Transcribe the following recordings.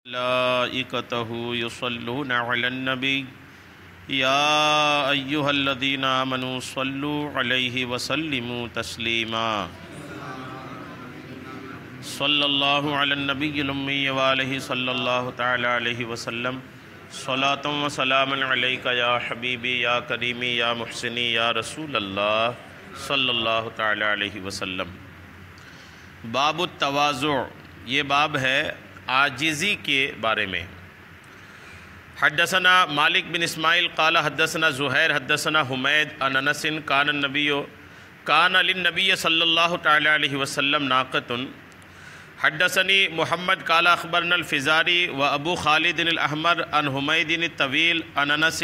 ملائکتہ یصلون علی النبی یا ایہا الذین آمنوا صلوا علیہ وسلموا تسلیما صلی اللہ علی النبی الامی وآلہ صلی اللہ تعالی علیہ وسلم صلاۃ و سلام علیک یا حبیبی یا کریمی یا محسنی یا رسول اللہ صلی اللہ تعالی علیہ وسلم۔ باب التواضع، یہ باب ہے عاجزی کے بارے میں۔ حدثنا مالک بن اسماعیل قال حدثنا زہیر حدثنا حمید عن انس کان للنبی صلی اللہ تعالی علیہ وسلم ناقۃ۔ حدثنی محمد قال اخبرنا الفزاری و ابو خالد الاحمر عن حمید الطویل عن انس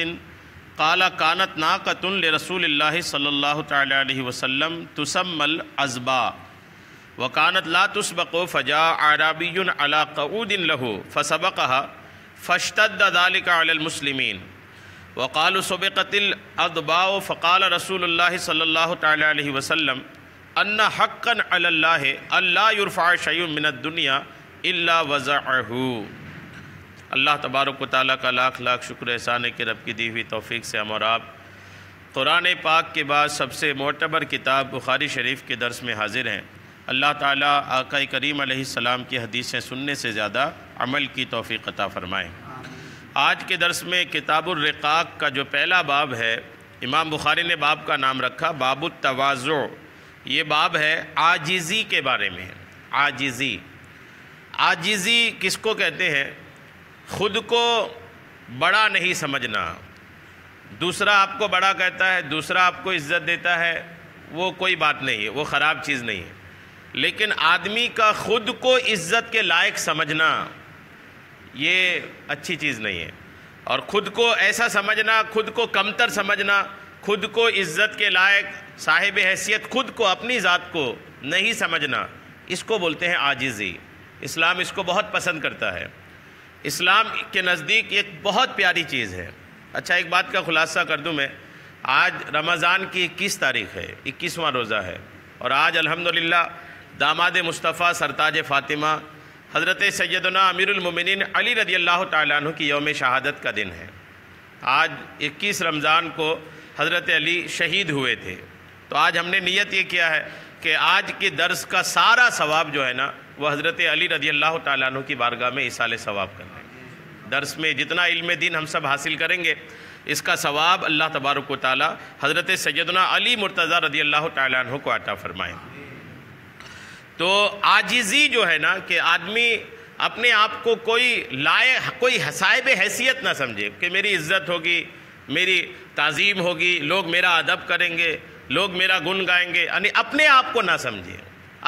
قال كانت ناقۃ لرسول اللہ صلی اللہ تعالی علیہ وسلم تسمى العزبا وكانت لا تسبق فجاء اعرابي على قعود له فسبقها فاشتد ذلك على المسلمين وقالوا سبقت الأضباء فقال رسول الله صلى الله تعالى عليه وسلم ان حقا على الله الا يرفع شيء من الدنيا الا وزعه۔ اللہ تبارک و تعالیٰ کا لاکھ لاکھ شکر احسان ہے کہ رب کی دی ہوئی توفیق سے ہم اور آپ قرآن پاک کے بعد سب سے معتبر کتاب بخاری شریف کے درس میں حاضر ہیں۔ اللہ تعالیٰ آقا کریم علیہ السلام کی حدیثیں سننے سے زیادہ عمل کی توفیق عطا فرمائے۔ آج کے درس میں کتاب الرقاق کا جو پہلا باب ہے، امام بخاری نے باب کا نام رکھا باب التواضع۔ یہ باب ہے عاجزی کے بارے میں۔ عاجزی کس کو کہتے ہیں؟ خود کو بڑا نہیں سمجھنا۔ دوسرا آپ کو بڑا کہتا ہے، دوسرا آپ کو عزت دیتا ہے، وہ کوئی بات نہیں ہے، وہ خراب چیز نہیں ہے۔ لیکن آدمی کا خود کو عزت کے لائق سمجھنا یہ اچھی چیز نہیں ہے، اور خود کو ایسا سمجھنا، خود کو کمتر سمجھنا، خود کو عزت کے لائق صاحب حیثیت خود کو اپنی ذات کو نہیں سمجھنا، اس کو بولتے ہیں عاجزی۔ اسلام اس کو بہت پسند کرتا ہے۔ اسلام کے نزدیک ایک بہت پیاری چیز ہے۔ اچھا، ایک بات کا خلاصہ کر دوں میں، آج رمضان کی 21 تاریخ ہے، 21واں روزہ ہے، اور آج الحمدللہ داماد مصطفیٰ سرتاج فاطمہ حضرت سیدنا امیر المومنین علی رضی اللہ تعالیٰ عنہ کی یوم شہادت کا دن ہے۔ آج 21 رمضان کو حضرت علی شہید ہوئے تھے، تو آج ہم نے نیت یہ کیا ہے کہ آج کے درس کا سارا ثواب جو ہے نا وہ حضرت علی رضی اللہ تعالیٰ عنہ کی بارگاہ میں ایصال ثواب کرنا ہے۔ درس میں جتنا علم دین ہم سب حاصل کریں گے، اس کا ثواب اللہ تبارک و تعالیٰ حضرت سیدنا علی مرتضیٰ رضی اللہ تعالیٰ عنہ کو عطا فرمائیں۔ تو عاجزی جو ہے نا کہ آدمی اپنے آپ کو کوئی صاحب حیثیت نہ سمجھے کہ میری عزت ہوگی، میری تعظیم ہوگی، لوگ میرا ادب کریں گے، لوگ میرا گن گائیں گے، یعنی اپنے آپ کو نہ سمجھے،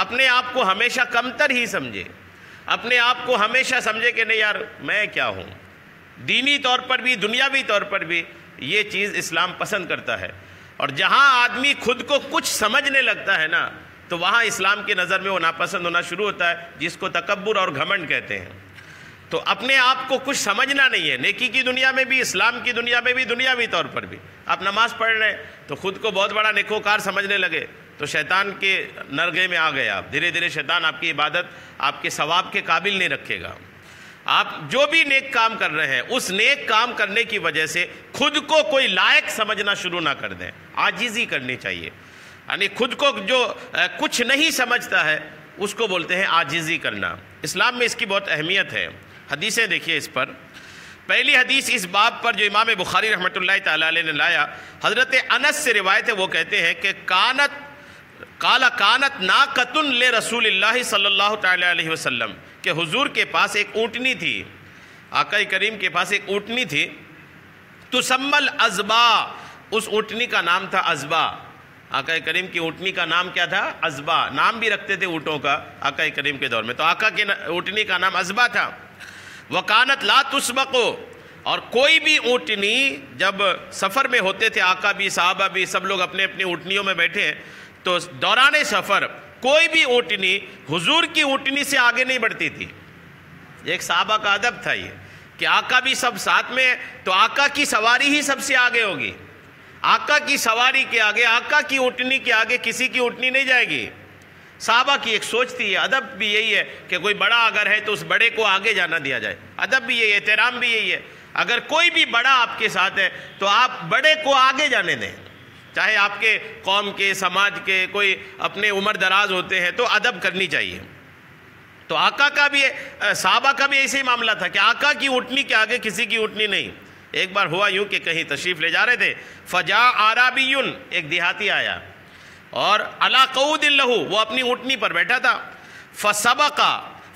اپنے آپ کو ہمیشہ کمتر ہی سمجھے، اپنے آپ کو ہمیشہ سمجھے کہ نہیں یار میں کیا ہوں۔ دینی طور پر بھی دنیاوی طور پر بھی یہ چیز اسلام پسند کرتا ہے، اور جہاں آدمی خود کو کچھ سمجھنے لگتا ہے نا تو وہاں اسلام کی نظر میں وہ ناپسند ہونا شروع ہوتا ہے، جس کو تکبر اور گھمنڈ کہتے ہیں۔ تو اپنے آپ کو کچھ سمجھنا نہیں ہے، نیکی کی دنیا میں بھی، اسلام کی دنیا میں بھی، دنیاوی طور پر بھی۔ آپ نماز پڑھ رہے ہیں تو خود کو بہت بڑا نیکوکار سمجھنے لگے تو شیطان کے نرغے میں آ گئے آپ۔ دھیرے دھیرے شیطان آپ کی عبادت آپ کے ثواب کے قابل نہیں رکھے گا۔ آپ جو بھی نیک کام کر رہے ہیں اس نیک کام کرنے کی وجہ سے خود کو کوئی لائق سمجھنا شروع نہ کر دیں، عاجزی کرنی چاہیے۔ یعنی خود کو جو کچھ نہیں سمجھتا ہے اس کو بولتے ہیں عاجزی کرنا۔ اسلام میں اس کی بہت اہمیت ہے۔ حدیثیں دیکھیے اس پر۔ پہلی حدیث اس باب پر جو امام بخاری رحمۃ اللہ تعالیٰ علیہ نے لایا، حضرت انس سے روایت ہے، وہ کہتے ہیں کہ کانت ناقۃ لرسول اللہ صلی اللہ تعالیٰ علیہ وسلم، کہ حضور کے پاس ایک اونٹنی تھی، آقا کریم کے پاس ایک اونٹنی تھی، تسمى العزبا، اس اونٹنی کا نام تھا عزبا۔ آقا کریم کی اونٹنی کا نام کیا تھا؟ عزبا۔ نام بھی رکھتے تھے اونٹوں کا آقا کریم کے دور میں، تو آقا کی اونٹنی کا نام عزبا تھا۔ وَكَانَتْ لَا تُسْبَقُ، اور کوئی بھی اونٹنی جب سفر میں ہوتے تھے، آقا بھی صحابہ بھی سب لوگ اپنے اپنی اونٹنیوں میں بیٹھے ہیں، تو دوران سفر کوئی بھی اونٹنی حضور کی اونٹنی سے آگے نہیں بڑھتی تھی۔ ایک صحابہ کا ادب تھا یہ کہ آقا بھی سب ساتھ میں، تو آقا کی سواری ہی سب سے آگے ہوگی۔ آقا کی سواری کے آگے، آقا کی اونٹنی کے آگے کسی کی اونٹنی نہیں جائے گی۔ صحابہ کی ایک سوچ تھی. ادب بھی یہی ہے کہ کوئی بڑا اگر ہے تو اس بڑے کو آگے جانا دیا جائے. ادب بھی یہی ہے, احترام بھی یہی ہے. اگر کوئی بھی بڑا آپ کے ساتھ ہے تو آپ بڑے کو آگے جانے دیں, چاہے آپ کے قوم کے, سماج کے, کوئی اپنے عمر دراز ہوتے ہیں تو ادب کرنی چاہیے. تو آقا کا بھی, صحابہ کا بھی ایسے ہی معاملہ تھا کہ آقا کی اونٹنی کے آگے کسی کی اونٹنی نہیں. ایک بار ہوا یوں کہ کہیں تشریف لے جا رہے تھے, فجاء اعرابی, ایک دیہاتی آیا اور علی قعود لہ, وہ اپنی اونٹنی پر بیٹھا تھا.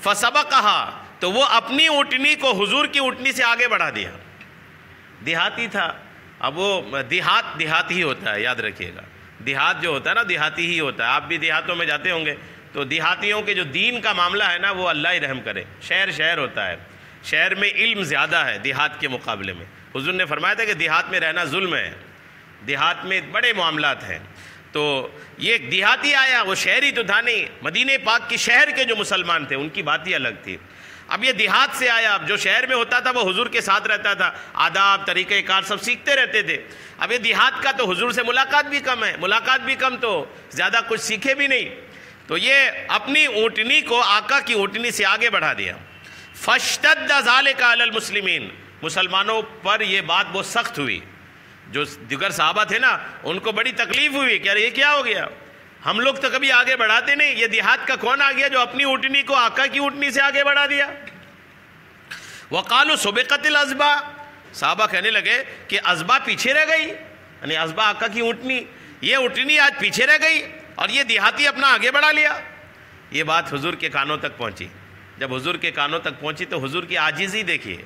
فسبقها, تو وہ اپنی اونٹنی کو حضور کی اونٹنی سے آگے بڑھا دیا. دیہاتی تھا. اب وہ دیہات ہی ہوتا ہے, یاد رکھیے گا. دیہات جو ہوتا ہے نا, دیہاتی ہی ہوتا ہے. آپ بھی دیہاتوں میں جاتے ہوں گے تو دیہاتیوں کے جو دین کا معاملہ ہے نا, وہ اللہ ہی رحم کرے. شہر ہوتا ہے, شہر میں علم زیادہ ہے دیہات کے مقابلے میں. حضور نے فرمایا تھا کہ دیہات میں رہنا ظلم ہے, دیہات میں بڑے معاملات ہیں. تو یہ ایک دیہاتی آیا, وہ شہری تو تھا نہیں. مدینہ پاک کی شہر کے جو مسلمان تھے ان کی بات ہی الگ تھی. اب یہ دیہات سے آیا, اب جو شہر میں ہوتا تھا وہ حضور کے ساتھ رہتا تھا, آداب طریقہ کار سب سیکھتے رہتے تھے. اب یہ دیہات کا تو حضور سے ملاقات بھی کم ہے, ملاقات بھی کم تو زیادہ کچھ سیکھے بھی نہیں. تو یہ اپنی اونٹنی کو آقا کی اونٹنی سے آگے بڑھا دیا. فاشتد ذالک علی المسلمین, مسلمانوں پر یہ بات بہت سخت ہوئی. جو دیگر صحابہ تھے نا, ان کو بڑی تکلیف ہوئی کہ یہ کیا ہو گیا, ہم لوگ تو کبھی آگے بڑھاتے نہیں, یہ دیہات کا کون آ گیا جو اپنی اونٹنی کو آقا کی اونٹنی سے آگے بڑھا دیا. وقالوا سبقت الازبا, صحابہ کہنے لگے کہ ازبا پیچھے رہ گئی, یعنی ازبا آقا کی اونٹنی, یہ اونٹنی آج پیچھے رہ گئی اور یہ دیہاتی اپنا آگے بڑھا لیا. یہ بات حضور کے کانوں تک پہنچی. جب حضور کے کانوں تک پہنچی تو حضور کی عاجزی دیکھیے,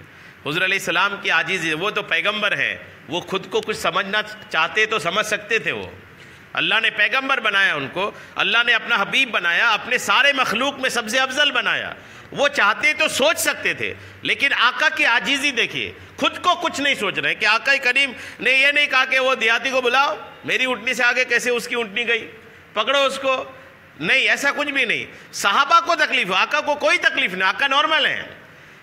حضور علیہ السلام کی عاجزی. وہ تو پیغمبر ہیں, وہ خود کو کچھ سمجھنا چاہتے تو سمجھ سکتے تھے. وہ اللہ نے پیغمبر بنایا ان کو, اللہ نے اپنا حبیب بنایا, اپنے سارے مخلوق میں سب سے افضل بنایا. وہ چاہتے تو سوچ سکتے تھے, لیکن آقا کی عاجزی دیکھیے, خود کو کچھ نہیں سوچ رہے. کہ آقا کریم نے یہ نہیں کہا کہ وہ دیہاتی کو بلاؤ, میری اونٹنی سے آگے کیسے اس کی اونٹنی گئی, پکڑو اس کو, نہیں, ایسا کچھ بھی نہیں. صحابہ کو تکلیف ہو, آقا کو کوئی تکلیف نہیں, آقا نارمل ہیں.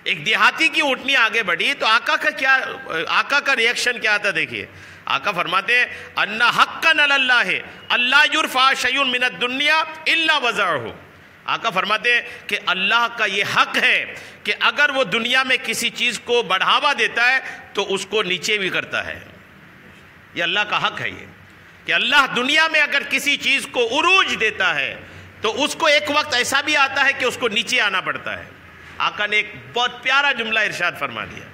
ایک دیہاتی کی اونٹنی آگے بڑھی تو آقا کا ریئیکشن کیا تھا دیکھیے. آقا فرماتے ہیں ان حقا علی اللہ اللہ یرفع شیء من الدنیا الا وضعہ. آقا فرماتے ہیں کہ اللہ کا یہ حق ہے کہ اگر وہ دنیا میں کسی چیز کو بڑھاوا دیتا ہے تو اس کو نیچے بھی کرتا ہے. یہ اللہ کا حق ہے, یہ کہ اللہ دنیا میں اگر کسی چیز کو عروج دیتا ہے تو اس کو ایک وقت ایسا بھی آتا ہے کہ اس کو نیچے آنا پڑتا ہے. آقا نے ایک بہت پیارا جملہ ارشاد فرما دیا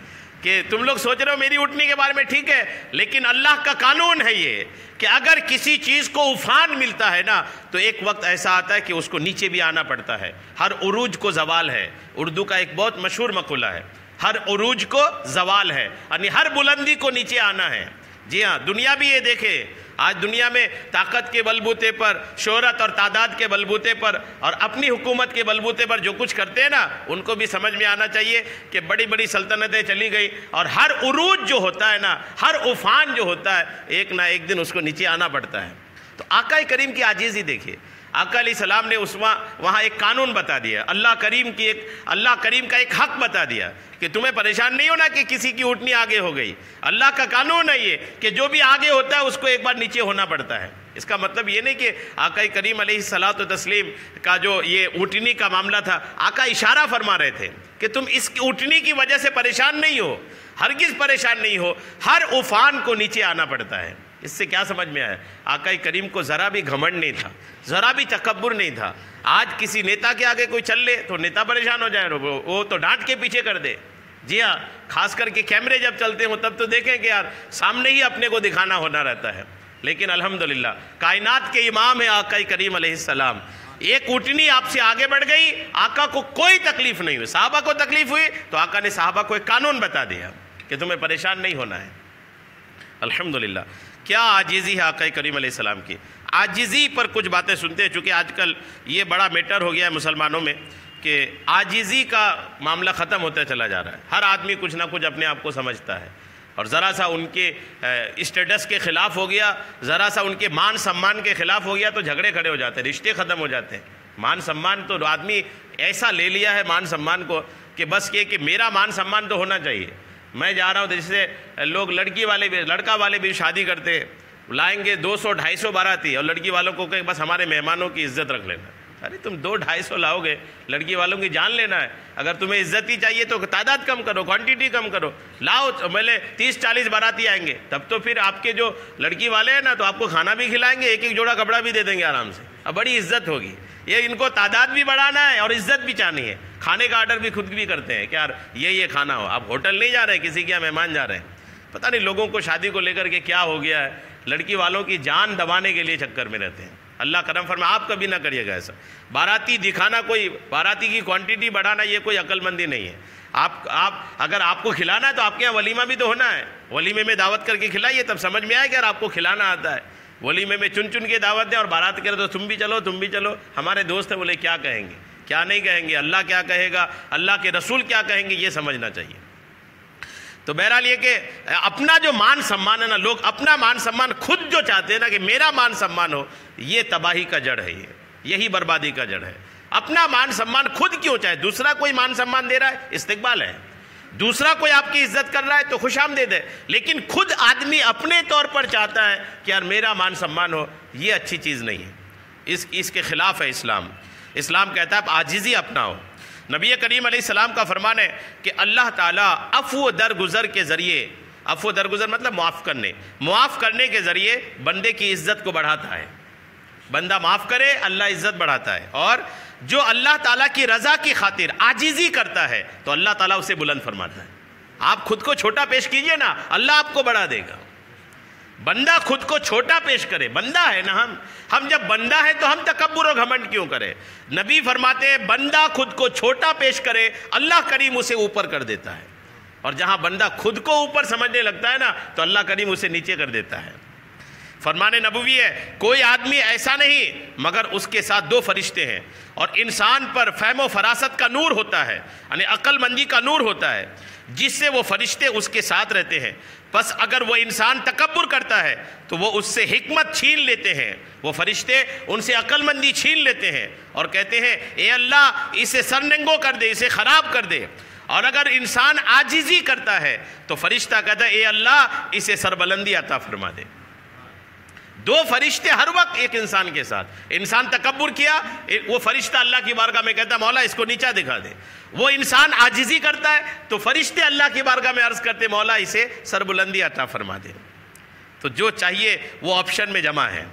کہ تم لوگ سوچ رہے ہو میری اٹھنے کے بارے میں, ٹھیک ہے, لیکن اللہ کا قانون ہے یہ کہ اگر کسی چیز کو عفان ملتا ہے نا تو ایک وقت ایسا آتا ہے کہ اس کو نیچے بھی آنا پڑتا ہے. ہر عروج کو زوال ہے. اردو کا ایک بہت مشہور مقولہ ہے, ہر عروج کو زوال ہے, یعنی ہر بلندی کو نیچے آنا ہے. جی ہاں, دنیا بھی یہ دیکھے, آج دنیا میں طاقت کے بلبوتے پر, شہرت اور تعداد کے بلبوتے پر اور اپنی حکومت کے بلبوتے پر جو کچھ کرتے ہیں نا, ان کو بھی سمجھ میں آنا چاہیے کہ بڑی بڑی سلطنتیں چلی گئی اور ہر عروج جو ہوتا ہے نا, ہر عفان جو ہوتا ہے, ایک نہ ایک دن اس کو نیچے آنا پڑتا ہے. تو آقا کریم کی عاجزی دیکھیے. آقا علیہ السلام نے وہاں ایک قانون بتا دیا, اللہ کریم کا ایک حق بتا دیا کہ تمہیں پریشان نہیں ہونا کہ کسی کی اونٹنی آگے ہو گئی. اللہ کا قانون ہے یہ کہ جو بھی آگے ہوتا ہے اس کو ایک بار نیچے ہونا پڑتا ہے. اس کا مطلب یہ نہیں کہ آقا کریم علیہ الصلاۃ والتسلیم کا جو یہ اونٹنی کا معاملہ تھا, آقا اشارہ فرما رہے تھے کہ تم اس اونٹنی کی وجہ سے پریشان نہیں ہو, ہرگز پریشان نہیں ہو, ہر عفان کو نیچے آنا پڑتا ہے. اس سے کیا سمجھ میں آیا؟ آقا کریم کو ذرا بھی گھمنڈ نہیں تھا, ذرا بھی تکبر نہیں تھا. آج کسی نیتا کے آگے کوئی چل لے تو نیتا پریشان ہو جائے, وہ تو ڈانٹ کے پیچھے کر دے. جی ہاں, خاص کر کے کیمرے جب چلتے ہوں تب تو دیکھیں کہ یار سامنے ہی اپنے کو دکھانا ہونا رہتا ہے. لیکن الحمدللہ کائنات کے امام ہیں آقا کریم علیہ السلام. ایک اونٹنی آپ سے آگے بڑھ گئی, آقا کو کوئی تکلیف نہیں ہوئی. صحابہ کو تکلیف ہوئی تو آقا نے صحابہ کو ایک قانون بتا دیا کہ تمہیں پریشان نہیں ہونا ہے. الحمدللہ کیا عاجزی ہے آقا کریم علیہ السلام کی. عاجزی پر کچھ باتیں سنتے ہیں, چونکہ آج کل یہ بڑا میٹر ہو گیا ہے مسلمانوں میں کہ عاجزی کا معاملہ ختم ہوتا چلا جا رہا ہے. ہر آدمی کچھ نہ کچھ اپنے آپ کو سمجھتا ہے, اور ذرا سا ان کے اسٹیٹس کے خلاف ہو گیا, ذرا سا ان کے مان سمان کے خلاف ہو گیا تو جھگڑے کھڑے ہو جاتے ہیں, رشتے ختم ہو جاتے ہیں. مان سمان تو آدمی ایسا لے لیا ہے مان سمان کو کہ بس یہ کہ میرا مان سمان تو ہونا چاہیے. میں جا رہا ہوں, جس سے لوگ لڑکا والے بھی شادی کرتے ہیں, لائیں گے 200-250 باراتی اور لڑکی والوں کو کہ بس ہمارے مہمانوں کی عزت رکھ لینا. ارے تم 200-250 لاؤ گے، لڑکی والوں کی جان لینا ہے، اگر تمہیں عزت ہی چاہیے تو تعداد کم کرو، کوانٹیٹی کم کرو، لاؤ پہلے 30-40 باراتی آئیں گے، تب تو پھر آپ کے جو لڑکی والے ہیں نا تو آپ کو کھانا بھی کھلائیں گے، ایک جوڑا کپڑا بھی دے دیں گے آرام سے، اب بڑی عزت ہوگی۔ یہ ان کو تعداد بھی بڑھانا ہے اور عزت بھی چاہنی ہے، کھانے کا آرڈر بھی خود بھی کرتے ہیں کہ یار یہ کھانا ہو، آپ ہوٹل نہیں جا رہے ہیں، کسی کے یہاں مہمان جا رہے ہیں۔ پتہ نہیں لوگوں کو شادی کو لے کر کے کیا ہو گیا ہے، لڑکی والوں کی جان دبانے کے لیے چکر میں رہتے ہیں۔ اللہ کرم فرمائے آپ کبھی نہ کریے گا ایسا، باراتی دکھانا، کوئی باراتی کی کوانٹیٹی بڑھانا یہ کوئی عقل مندی نہیں ہے۔ اگر آپ کو کھلانا ہے تو آپ کے یہاں ولیمہ بھی تو ہونا ہے، ولیمے میں دعوت کر کے کھلائیے، تب سمجھ میں آئے کہ یار آپ کو کھلانا آتا ہے۔ ولیمے میں چن کے دعوت دیں اور بارات کرے تو تم بھی چلو، ہمارے دوست ہیں، بولے کیا کہیں گے، کیا نہیں کہیں گے، اللہ کیا کہے گا، اللہ کے رسول کیا کہیں گے، یہ سمجھنا چاہیے۔ تو بہرحال یہ کہ اپنا جو مان سمان ہے نا، لوگ اپنا مان سمان خود جو چاہتے ہیں نا کہ میرا مان سمان ہو، یہ تباہی کا جڑ ہے، یہی بربادی کا جڑ ہے۔ اپنا مان سمان خود کیوں چاہے، دوسرا کوئی مان سمان دے رہا ہے استقبال ہے، دوسرا کوئی آپ کی عزت کر رہا ہے تو خوش آمدید ہے، لیکن خود آدمی اپنے طور پر چاہتا ہے کہ یار میرا مان سمان ہو، یہ اچھی چیز نہیں ہے، اس کے خلاف ہے اسلام۔ اسلام کہتا ہے آپ عاجزی اپناؤ۔ نبی کریم علیہ السلام کا فرمان ہے کہ اللہ تعالیٰ عفو درگزر کے ذریعے، عفو درگزر مطلب معاف کرنے کے ذریعے بندے کی عزت کو بڑھاتا ہے۔ بندہ معاف کرے اللہ عزت بڑھاتا ہے، اور جو اللہ تعالیٰ کی رضا کی خاطر عاجزی کرتا ہے تو اللہ تعالیٰ اسے بلند فرماتا ہے۔ آپ خود کو چھوٹا پیش کیجئے نا، اللہ آپ کو بڑھا دے گا۔ بندہ خود کو چھوٹا پیش کرے، بندہ ہے نا ہم جب بندہ ہے تو ہم تکبر و گھمنڈ کیوں کرے؟ نبی فرماتے ہیں بندہ خود کو چھوٹا پیش کرے اللہ کریم اسے اوپر کر دیتا ہے، اور جہاں بندہ خود کو اوپر سمجھنے لگتا ہے نا تو اللہ کریم اسے نیچے کر دیتا ہے۔ فرمان نبوی ہے کوئی آدمی ایسا نہیں مگر اس کے ساتھ 2 فرشتے ہیں، اور انسان پر فہم و فراست کا نور ہوتا ہے، یعنی عقل مندی کا نور ہوتا ہے، جس سے وہ فرشتے اس کے ساتھ رہتے ہیں۔ پس اگر وہ انسان تکبر کرتا ہے تو وہ اس سے حکمت چھین لیتے ہیں، وہ فرشتے ان سے عقل مندی چھین لیتے ہیں اور کہتے ہیں اے اللہ اسے سرنگو کر دے، اسے خراب کر دے۔ اور اگر انسان عاجزی کرتا ہے تو فرشتہ کہتا ہے اے اللہ اسے سربلندی عطا فرما دے۔ 2 فرشتے ہر وقت ایک انسان کے ساتھ، انسان تکبر کیا، وہ فرشتہ اللہ کی بارگاہ میں کہتا ہے مولا اس کو نیچا دکھا دے۔ وہ انسان عاجزی کرتا ہے تو فرشتے اللہ کی بارگاہ میں عرض کرتے مولا اسے سربلندی عطا فرما دے۔ تو جو چاہیے وہ آپشن میں جمع ہے۔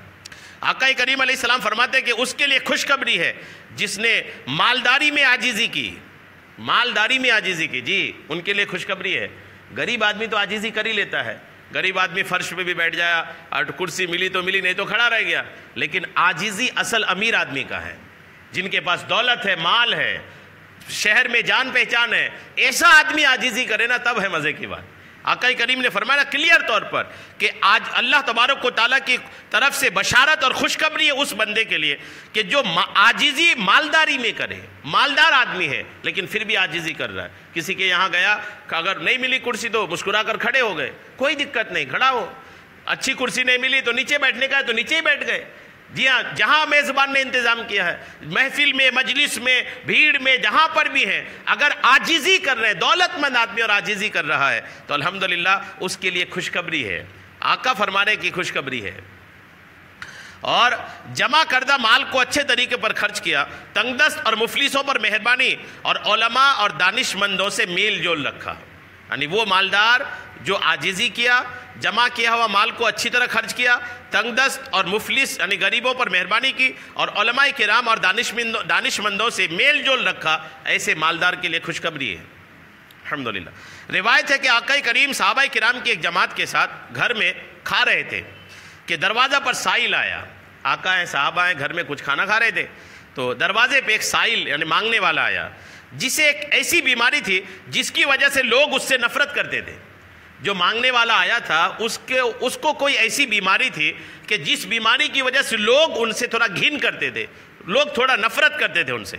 آقا کریم علیہ السلام فرماتے ہیں کہ اس کے لیے خوشخبری ہے جس نے مالداری میں عاجزی کی، جی ان کے لیے خوشخبری ہے۔ غریب آدمی تو عاجزی کر ہی لیتا ہے، غریب آدمی فرش پہ بھی بیٹھ جایا اور کرسی ملی تو ملی نہیں تو کھڑا رہ گیا، لیکن عاجزی اصل امیر آدمی کا ہے، جن کے پاس دولت ہے، مال ہے، شہر میں جان پہچان ہے، ایسا آدمی عاجزی کرے نا تب ہے مزے کی بات۔ آقا کریم نے فرمایا کلیئر طور پر کہ آج اللہ تبارک و تعالیٰ کی طرف سے بشارت اور خوشخبری ہے اس بندے کے لیے کہ جو عاجزی مالداری میں کرے، مالدار آدمی ہے لیکن پھر بھی عاجزی کر رہا ہے۔ کسی کے یہاں گیا کہ اگر نہیں ملی کرسی تو مسکرا کر کھڑے ہو گئے، کوئی دقت نہیں، کھڑا ہو۔ اچھی کرسی نہیں ملی تو نیچے بیٹھنے کا ہے تو نیچے ہی بیٹھ گئے۔ جی ہاں، جہاں میزبان نے انتظام کیا ہے، محفل میں، مجلس میں، بھیڑ میں، جہاں پر بھی ہیں، اگر عاجزی کر رہے ہیں، دولت مند آدمی اور عاجزی کر رہا ہے تو الحمدللہ اس کے لیے خوشخبری ہے، آقا فرمانے کی خوشخبری ہے۔ اور جمع کردہ مال کو اچھے طریقے پر خرچ کیا، تنگ دست اور مفلسوں پر مہربانی، اور علماء اور دانش مندوں سے میل جول رکھا۔ یعنی وہ مالدار جو عاجزی کیا، جمع کیا ہوا مال کو اچھی طرح خرچ کیا، تنگ دست اور مفلس یعنی غریبوں پر مہربانی کی، اور علماء کرام اور دانش مندوں سے میل جول رکھا، ایسے مالدار کے لیے خوشخبری ہے۔ الحمدللہ روایت ہے کہ آقا کریم صحابہ کرام کی ایک جماعت کے ساتھ گھر میں کھا رہے تھے کہ دروازہ پر سائل آیا۔ آقا ہیں، صحابہ ہیں، گھر میں کچھ کھانا کھا رہے تھے تو دروازے پہ ایک سائل یعنی مانگنے والا آیا، جسے ایک ایسی بیماری تھی جس کی وجہ سے لوگ اس سے نفرت کرتے تھے۔ جو مانگنے والا آیا تھا اس کو کوئی ایسی بیماری تھی کہ جس بیماری کی وجہ سے لوگ ان سے تھوڑا گھن کرتے تھے، لوگ تھوڑا نفرت کرتے تھے ان سے۔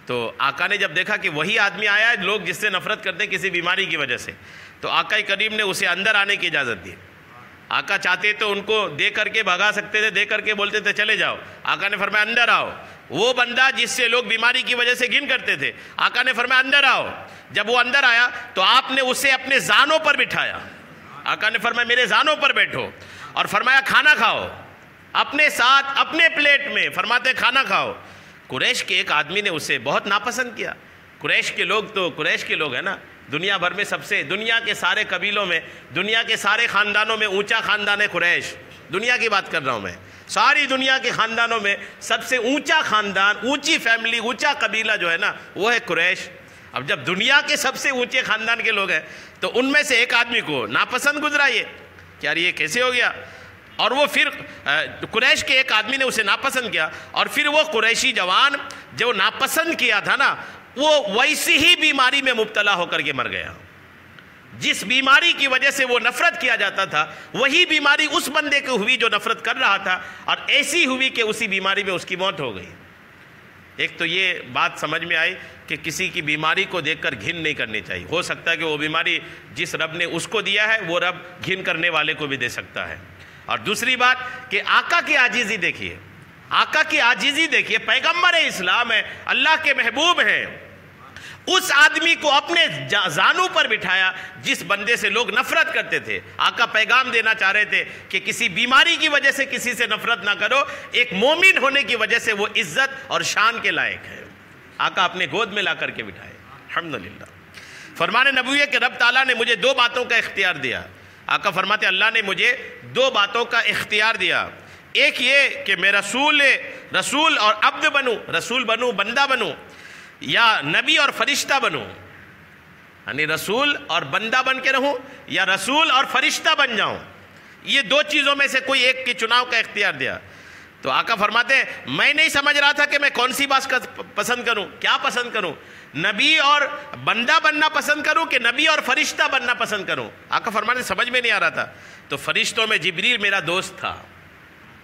تو آقا نے جب دیکھا کہ وہی آدمی آیا ہے لوگ جس سے نفرت کرتے ہیں کسی بیماری کی وجہ سے، تو آقا کریم نے اسے اندر آنے کی اجازت دی۔ آقا چاہتے تو ان کو دے کر کے بھگا سکتے تھے، دے کر کے بولتے تھے چلے جاؤ، آقا نے فرمایا اندر آؤ۔ وہ بندہ جس سے لوگ بیماری کی وجہ سے گھن کرتے تھے، آقا نے فرمایا اندر آؤ۔ جب وہ اندر آیا تو آپ نے اسے اپنے زانوں پر بٹھایا، آقا نے فرمایا میرے زانوں پر بیٹھو، اور فرمایا کھانا کھاؤ اپنے ساتھ اپنے پلیٹ میں، فرماتے کھانا کھاؤ۔ قریش کے ایک آدمی نے اسے بہت ناپسند کیا. قریش کے لوگ تو قریش کے لوگ ہیں نا، دنیا بھر میں سب سے، دنیا کے سارے قبیلوں میں، دنیا کے سارے خاندانوں میں اونچا خاندان ہے قریش. دنیا کی بات کر رہا ہوں میں، ساری دنیا کے خاندانوں میں سب سے اونچا خاندان، اونچی فیملی، اونچا قبیلہ جو ہے نا وہ ہے قریش. اب جب دنیا کے سب سے اونچے خاندان کے لوگ ہیں تو ان میں سے ایک آدمی کو ناپسند گزرا یہ کہ یار یہ کیسے ہو گیا. اور وہ پھر قریش کے ایک آدمی نے اسے ناپسند کیا، اور پھر وہ قریشی جوان جو ناپسند کیا تھا نا وہ ویسی ہی بیماری میں مبتلا ہو کر کے مر گیا. جس بیماری کی وجہ سے وہ نفرت کیا جاتا تھا وہی بیماری اس بندے کو ہوئی جو نفرت کر رہا تھا، اور ایسی ہوئی کہ اسی بیماری میں اس کی موت ہو گئی. ایک تو یہ بات سمجھ میں آئی کہ کسی کی بیماری کو دیکھ کر گھن نہیں کرنی چاہیے. ہو سکتا ہے کہ وہ بیماری جس رب نے اس کو دیا ہے وہ رب گھن کرنے والے کو بھی دے سکتا ہے. اور دوسری بات کہ آقا کی عاجزی دیکھیے، آقا کی عاجزی دیکھیے. پیغمبر اسلام ہے، اللہ کے محبوب ہیں، اس آدمی کو اپنے زانوں پر بٹھایا جس بندے سے لوگ نفرت کرتے تھے. آقا پیغام دینا چاہ رہے تھے کہ کسی بیماری کی وجہ سے کسی سے نفرت نہ کرو، ایک مومن ہونے کی وجہ سے وہ عزت اور شان کے لائق ہے. آقا اپنے گود میں لا کر کے بٹھائے. الحمدللہ. فرمان نبوی ہے کہ رب تعالیٰ نے مجھے 2 باتوں کا اختیار دیا. آقا فرماتے اللہ نے مجھے 2 باتوں کا اختیار دیا. ایک یہ کہ میں رسول اور عبد بنوں، رسول بنوں، بندہ بنوں، یا نبی اور فرشتہ بنوں. یعنی رسول اور بندہ بن کے رہوں یا رسول اور فرشتہ بن جاؤں. یہ 2 چیزوں میں سے کوئی ایک کی چناؤ کا اختیار دیا. تو آقا فرماتے ہیں میں نہیں سمجھ رہا تھا کہ میں کون سی بات پسند کروں، کیا پسند کروں، نبی اور بندہ بننا پسند کروں کہ نبی اور فرشتہ بننا پسند کروں. آقا فرماتے سمجھ میں نہیں آ رہا تھا. تو فرشتوں میں جبریل میرا دوست تھا.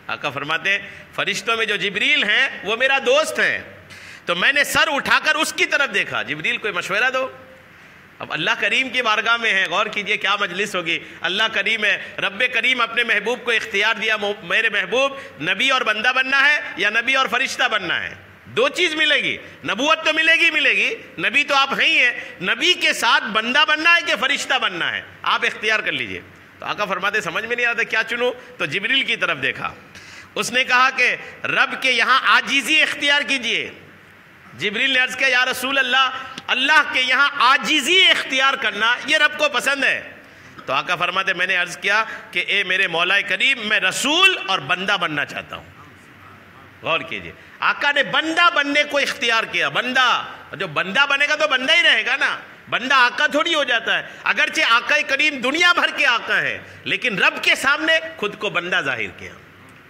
آقا فرماتے ہیں فرشتوں میں جو جبریل ہیں وہ میرا دوست ہیں. تو میں نے سر اٹھا کر اس کی طرف دیکھا. جبریل کوئی مشورہ دو. اب اللہ کریم کی بارگاہ میں ہے، غور کیجئے کیا مجلس ہوگی. اللہ کریم ہے، رب کریم اپنے محبوب کو اختیار دیا، میرے محبوب نبی اور بندہ بننا ہے یا نبی اور فرشتہ بننا ہے. 2 چیز ملے گی. نبوت تو ملے گی، نبی تو آپ ہیں ہی ہیں. نبی کے ساتھ بندہ بننا ہے کہ فرشتہ بننا ہے، آپ اختیار کر لیجئے. تو آقا فرماتے سمجھ میں نہیں آتا کیا چنوں. تو جبریل کی طرف دیکھا. اس نے کہا کہ رب کے یہاں عاجزی اختیار کیجئے. جبریل نے عرض کیا یا رسول اللہ، اللہ کے یہاں عاجزی اختیار کرنا یہ رب کو پسند ہے. تو آقا فرماتے میں نے عرض کیا کہ اے میرے مولا کریم میں رسول اور بندہ بننا چاہتا ہوں. غور کیجئے آقا نے بندہ بننے کو اختیار کیا. بندہ، جو بندہ بنے گا تو بندہ ہی رہے گا نا، بندہ آقا تھوڑی ہو جاتا ہے. اگرچہ آقا کریم دنیا بھر کے آقا ہے لیکن رب کے سامنے خود کو بندہ ظاہر کیا.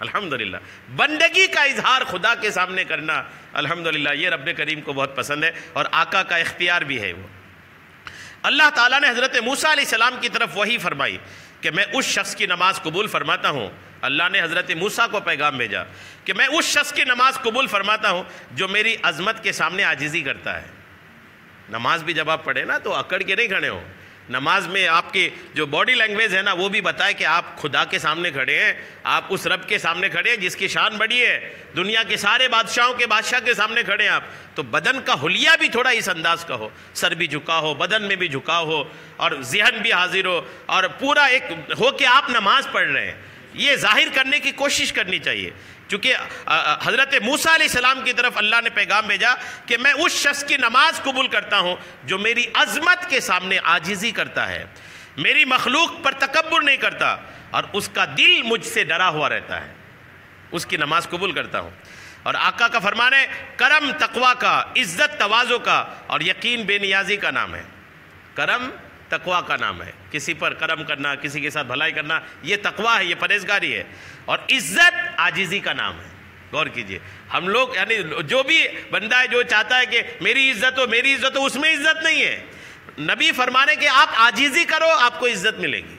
الحمدللہ بندگی کا اظہار خدا کے سامنے کرنا الحمدللہ یہ رب کریم کو بہت پسند ہے، اور آقا کا اختیار بھی ہے وہ. اللہ تعالیٰ نے حضرت موسیٰ علیہ السلام کی طرف وحی فرمائی کہ میں اس شخص کی نماز قبول فرماتا ہوں. اللہ نے حضرت موسیٰ کو پیغام بھیجا کہ میں اس شخص کی نماز قبول فرماتا ہوں جو میری عظمت کے سامنے عاجزی کرتا ہے. نماز بھی جب آپ پڑھیں نا تو اکڑ کے نہیں کھڑے ہو. نماز میں آپ کی جو باڈی لینگویج ہے نا وہ بھی بتائے کہ آپ خدا کے سامنے کھڑے ہیں، آپ اس رب کے سامنے کھڑے ہیں جس کی شان بڑی ہے. دنیا کے سارے بادشاہوں کے بادشاہ کے سامنے کھڑے ہیں آپ. تو بدن کا حلیہ بھی تھوڑا اس انداز کا ہو، سر بھی جھکا ہو، بدن میں بھی جھکاؤ ہو، اور ذہن بھی حاضر ہو، اور پورا ایک ہو کہ آپ نماز پڑھ رہے ہیں. یہ ظاہر کرنے کی کوشش کرنی چاہیے. چونکہ حضرت موسیٰ علیہ السلام کی طرف اللہ نے پیغام بھیجا کہ میں اس شخص کی نماز قبول کرتا ہوں جو میری عظمت کے سامنے عاجزی کرتا ہے، میری مخلوق پر تکبر نہیں کرتا، اور اس کا دل مجھ سے ڈرا ہوا رہتا ہے. اس کی نماز قبول کرتا ہوں. اور آقا کا فرمان ہے کرم تقوی کا، عزت تواضع کا، اور یقین بے نیازی کا نام ہے. کرم تقوی کا نام ہے. کسی پر کرم کرنا، کسی کے ساتھ بھلائی کرنا، یہ تقوی ہے، یہ پرہیزگاری ہے. اور عزت عاجزی کا نام ہے. غور کیجئے ہم لوگ یعنی جو بھی بندہ ہے جو چاہتا ہے کہ میری عزت ہو اس میں عزت نہیں ہے. نبی فرمانے کہ آپ عاجزی کرو آپ کو عزت ملے گی.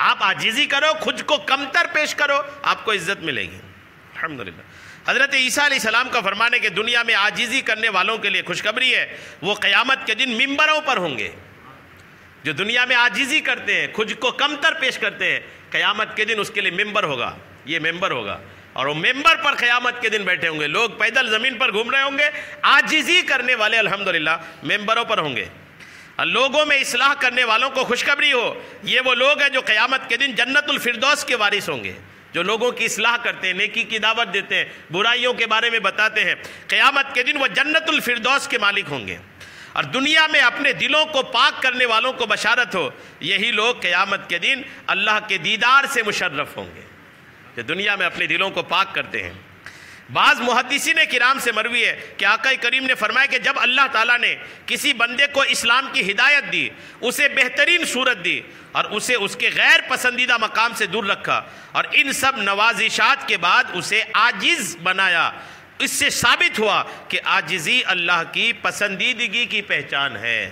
آپ عاجزی کرو، خود کو کمتر پیش کرو، آپ کو عزت ملے گی. الحمدللہ. حضرت عیسیٰ علیہ السلام کا فرمانے کہ دنیا میں عاجزی کرنے والوں کے لیے خوشخبری ہے، وہ قیامت کے دن ممبروں پر ہوں گے. جو دنیا میں عاجزی کرتے ہیں، خود کو کمتر پیش کرتے ہیں، قیامت کے دن اس کے لیے ممبر ہوگا. یہ ممبر ہوگا اور وہ ممبر پر قیامت کے دن بیٹھے ہوں گے. لوگ پیدل زمین پر گھوم رہے ہوں گے، عاجزی کرنے والے الحمدللہ ممبروں پر ہوں گے. لوگوں میں اصلاح کرنے والوں کو خوشخبری ہو، یہ وہ لوگ ہیں جو قیامت کے دن جنت الفردوس کے وارث ہوں گے. جو لوگوں کی اصلاح کرتے ہیں، نیکی کی دعوت دیتے ہیں، برائیوں کے بارے میں بتاتے ہیں، قیامت کے دن وہ جنت الفردوس کے مالک ہوں گے۔ اور دنیا میں اپنے دلوں کو پاک کرنے والوں کو بشارت ہو، یہی لوگ قیامت کے دن اللہ کے دیدار سے مشرف ہوں گے، جو دنیا میں اپنے دلوں کو پاک کرتے ہیں۔ بعض محدثین کرام سے مروی ہے کہ آقا کریم نے فرمایا کہ جب اللہ تعالیٰ نے کسی بندے کو اسلام کی ہدایت دی، اسے بہترین صورت دی اور اسے اس کے غیر پسندیدہ مقام سے دور رکھا، اور ان سب نوازشات کے بعد اسے عاجز بنایا، اس سے ثابت ہوا کہ عاجزی اللہ کی پسندیدگی کی پہچان ہے۔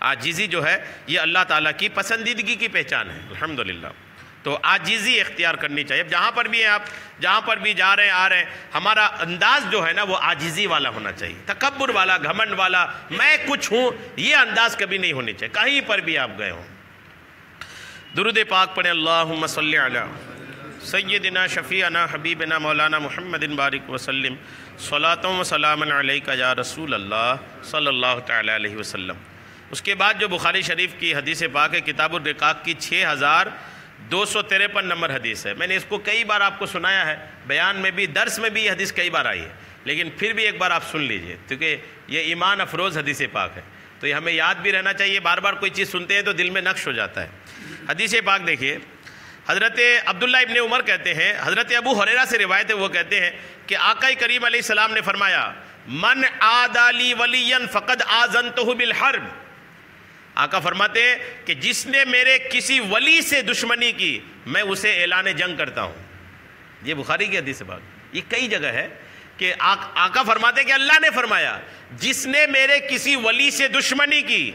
عاجزی جو ہے یہ اللہ تعالیٰ کی پسندیدگی کی پہچان ہے، الحمدللہ۔ تو عاجزی اختیار کرنی چاہیے۔ جہاں پر بھی ہیں آپ، جہاں پر بھی جا رہے ہیں آ رہے ہیں، ہمارا انداز جو ہے نا وہ عاجزی والا ہونا چاہیے، تکبر والا، گھمنڈ والا، میں کچھ ہوں، یہ انداز کبھی نہیں ہونی چاہیے کہیں پر بھی آپ گئے ہوں۔ درود پاک پڑھیں، اللہم صلی علی سیدنا شفیعنا حبیبنا مولانا محمد بارک وسلم، صلاۃ و سلام علیک یا رسول اللہ صلی اللہ تعالی علیہ وسلم۔ اس کے بعد جو بخاری شریف کی حدیث پاک ہے، کتاب الرقاق کی 6253 نمبر حدیث ہے۔ میں نے اس کو کئی بار آپ کو سنایا ہے، بیان میں بھی، درس میں بھی یہ حدیث کئی بار آئی ہے، لیکن پھر بھی ایک بار آپ سن لیجئے، کیونکہ یہ ایمان افروز حدیث پاک ہے، تو یہ ہمیں یاد بھی رہنا چاہیے۔ بار بار کوئی چیز سنتے ہیں تو دل میں نقش ہو جاتا ہے۔ حدیث پاک دیکھیے، حضرت عبداللہ ابن عمر کہتے ہیں، حضرت ابو ہریرہ سے روایت ہے، وہ کہتے ہیں کہ آقا کریم علیہ السلام نے فرمایا، من عادی لی ولیا فقد آذنتہ بالحرب۔ آقا فرماتے ہیں کہ جس نے میرے کسی ولی سے دشمنی کی، میں اسے اعلان جنگ کرتا ہوں۔ یہ بخاری کی حدیث پاک، یہ کئی جگہ ہے کہ آقا فرماتے ہیں کہ اللہ نے فرمایا، جس نے میرے کسی ولی سے دشمنی کی،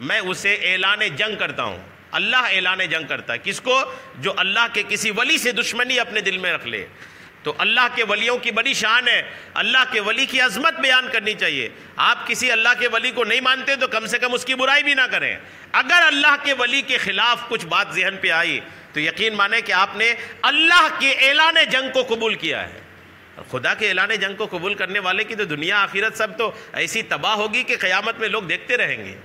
میں اسے اعلان جنگ کرتا ہوں۔ اللہ اعلان جنگ کرتا ہے کس کو؟ جو اللہ کے کسی ولی سے دشمنی اپنے دل میں رکھ لے۔ تو اللہ کے ولیوں کی بڑی شان ہے، اللہ کے ولی کی عظمت بیان کرنی چاہیے۔ آپ کسی اللہ کے ولی کو نہیں مانتے تو کم سے کم اس کی برائی بھی نہ کریں۔ اگر اللہ کے ولی کے خلاف کچھ بات ذہن پہ آئی تو یقین مانیں کہ آپ نے اللہ کے اعلان جنگ کو قبول کیا ہے۔ خدا کے اعلان جنگ کو قبول کرنے والے کی تو دنیا آخرت سب تو ایسی تباہ ہوگی کہ قیامت میں لوگ دیکھتے رہیں گے۔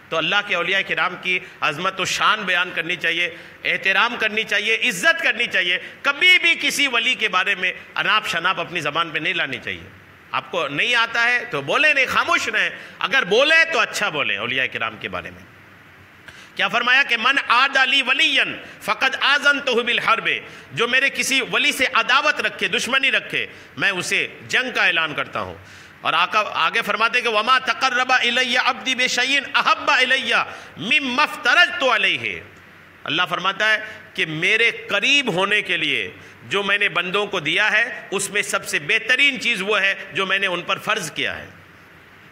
تو اللہ کے اولیاء کرام کی عظمت و شان بیان کرنی چاہیے، احترام کرنی چاہیے، عزت کرنی چاہیے۔ کبھی بھی کسی ولی کے بارے میں اناپ شناپ اپنی زبان پہ نہیں لانی چاہیے۔ آپ کو نہیں آتا ہے تو بولیں نہیں، خاموش رہیں، اگر بولیں تو اچھا بولیں اولیاء کرام کے بارے میں۔ کیا فرمایا کہ من عادی لی ولیا فقد آذنتہ بالحرب، جو میرے کسی ولی سے عداوت رکھے، دشمنی رکھے، میں اسے جنگ کا اعلان کرتا ہوں۔ اور آقا آگے فرماتے ہیں کہ وما تقرب الی عبدی بشیء احب الی مما افترضت علیہ۔ اللہ فرماتا ہے کہ میرے قریب ہونے کے لیے جو میں نے بندوں کو دیا ہے، اس میں سب سے بہترین چیز وہ ہے جو میں نے ان پر فرض کیا ہے۔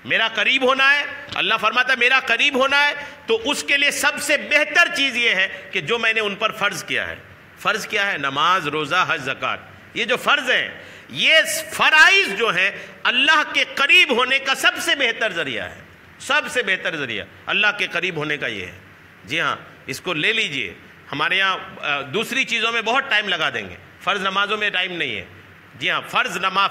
میرا قریب ہونا ہے، اللہ فرماتا ہے میرا قریب ہونا ہے، تو اس کے لیے سب سے بہتر چیز یہ ہے کہ جو میں نے ان پر فرض کیا ہے۔ فرض کیا ہے؟ نماز، روزہ، حج، زکوٰۃ۔ یہ جو فرض ہیں، یہ فرائض جو ہیں اللہ کے قریب ہونے کا سب سے بہتر ذریعہ ہے۔ سب سے بہتر ذریعہ اللہ کے قریب ہونے کا یہ ہے۔ جی ہاں، اس کو لے لیجئے۔ ہمارے یہاں دوسری چیزوں میں بہت ٹائم لگا دیں گے، فرض نمازوں میں ٹائم نہیں ہے۔ جی ہاں،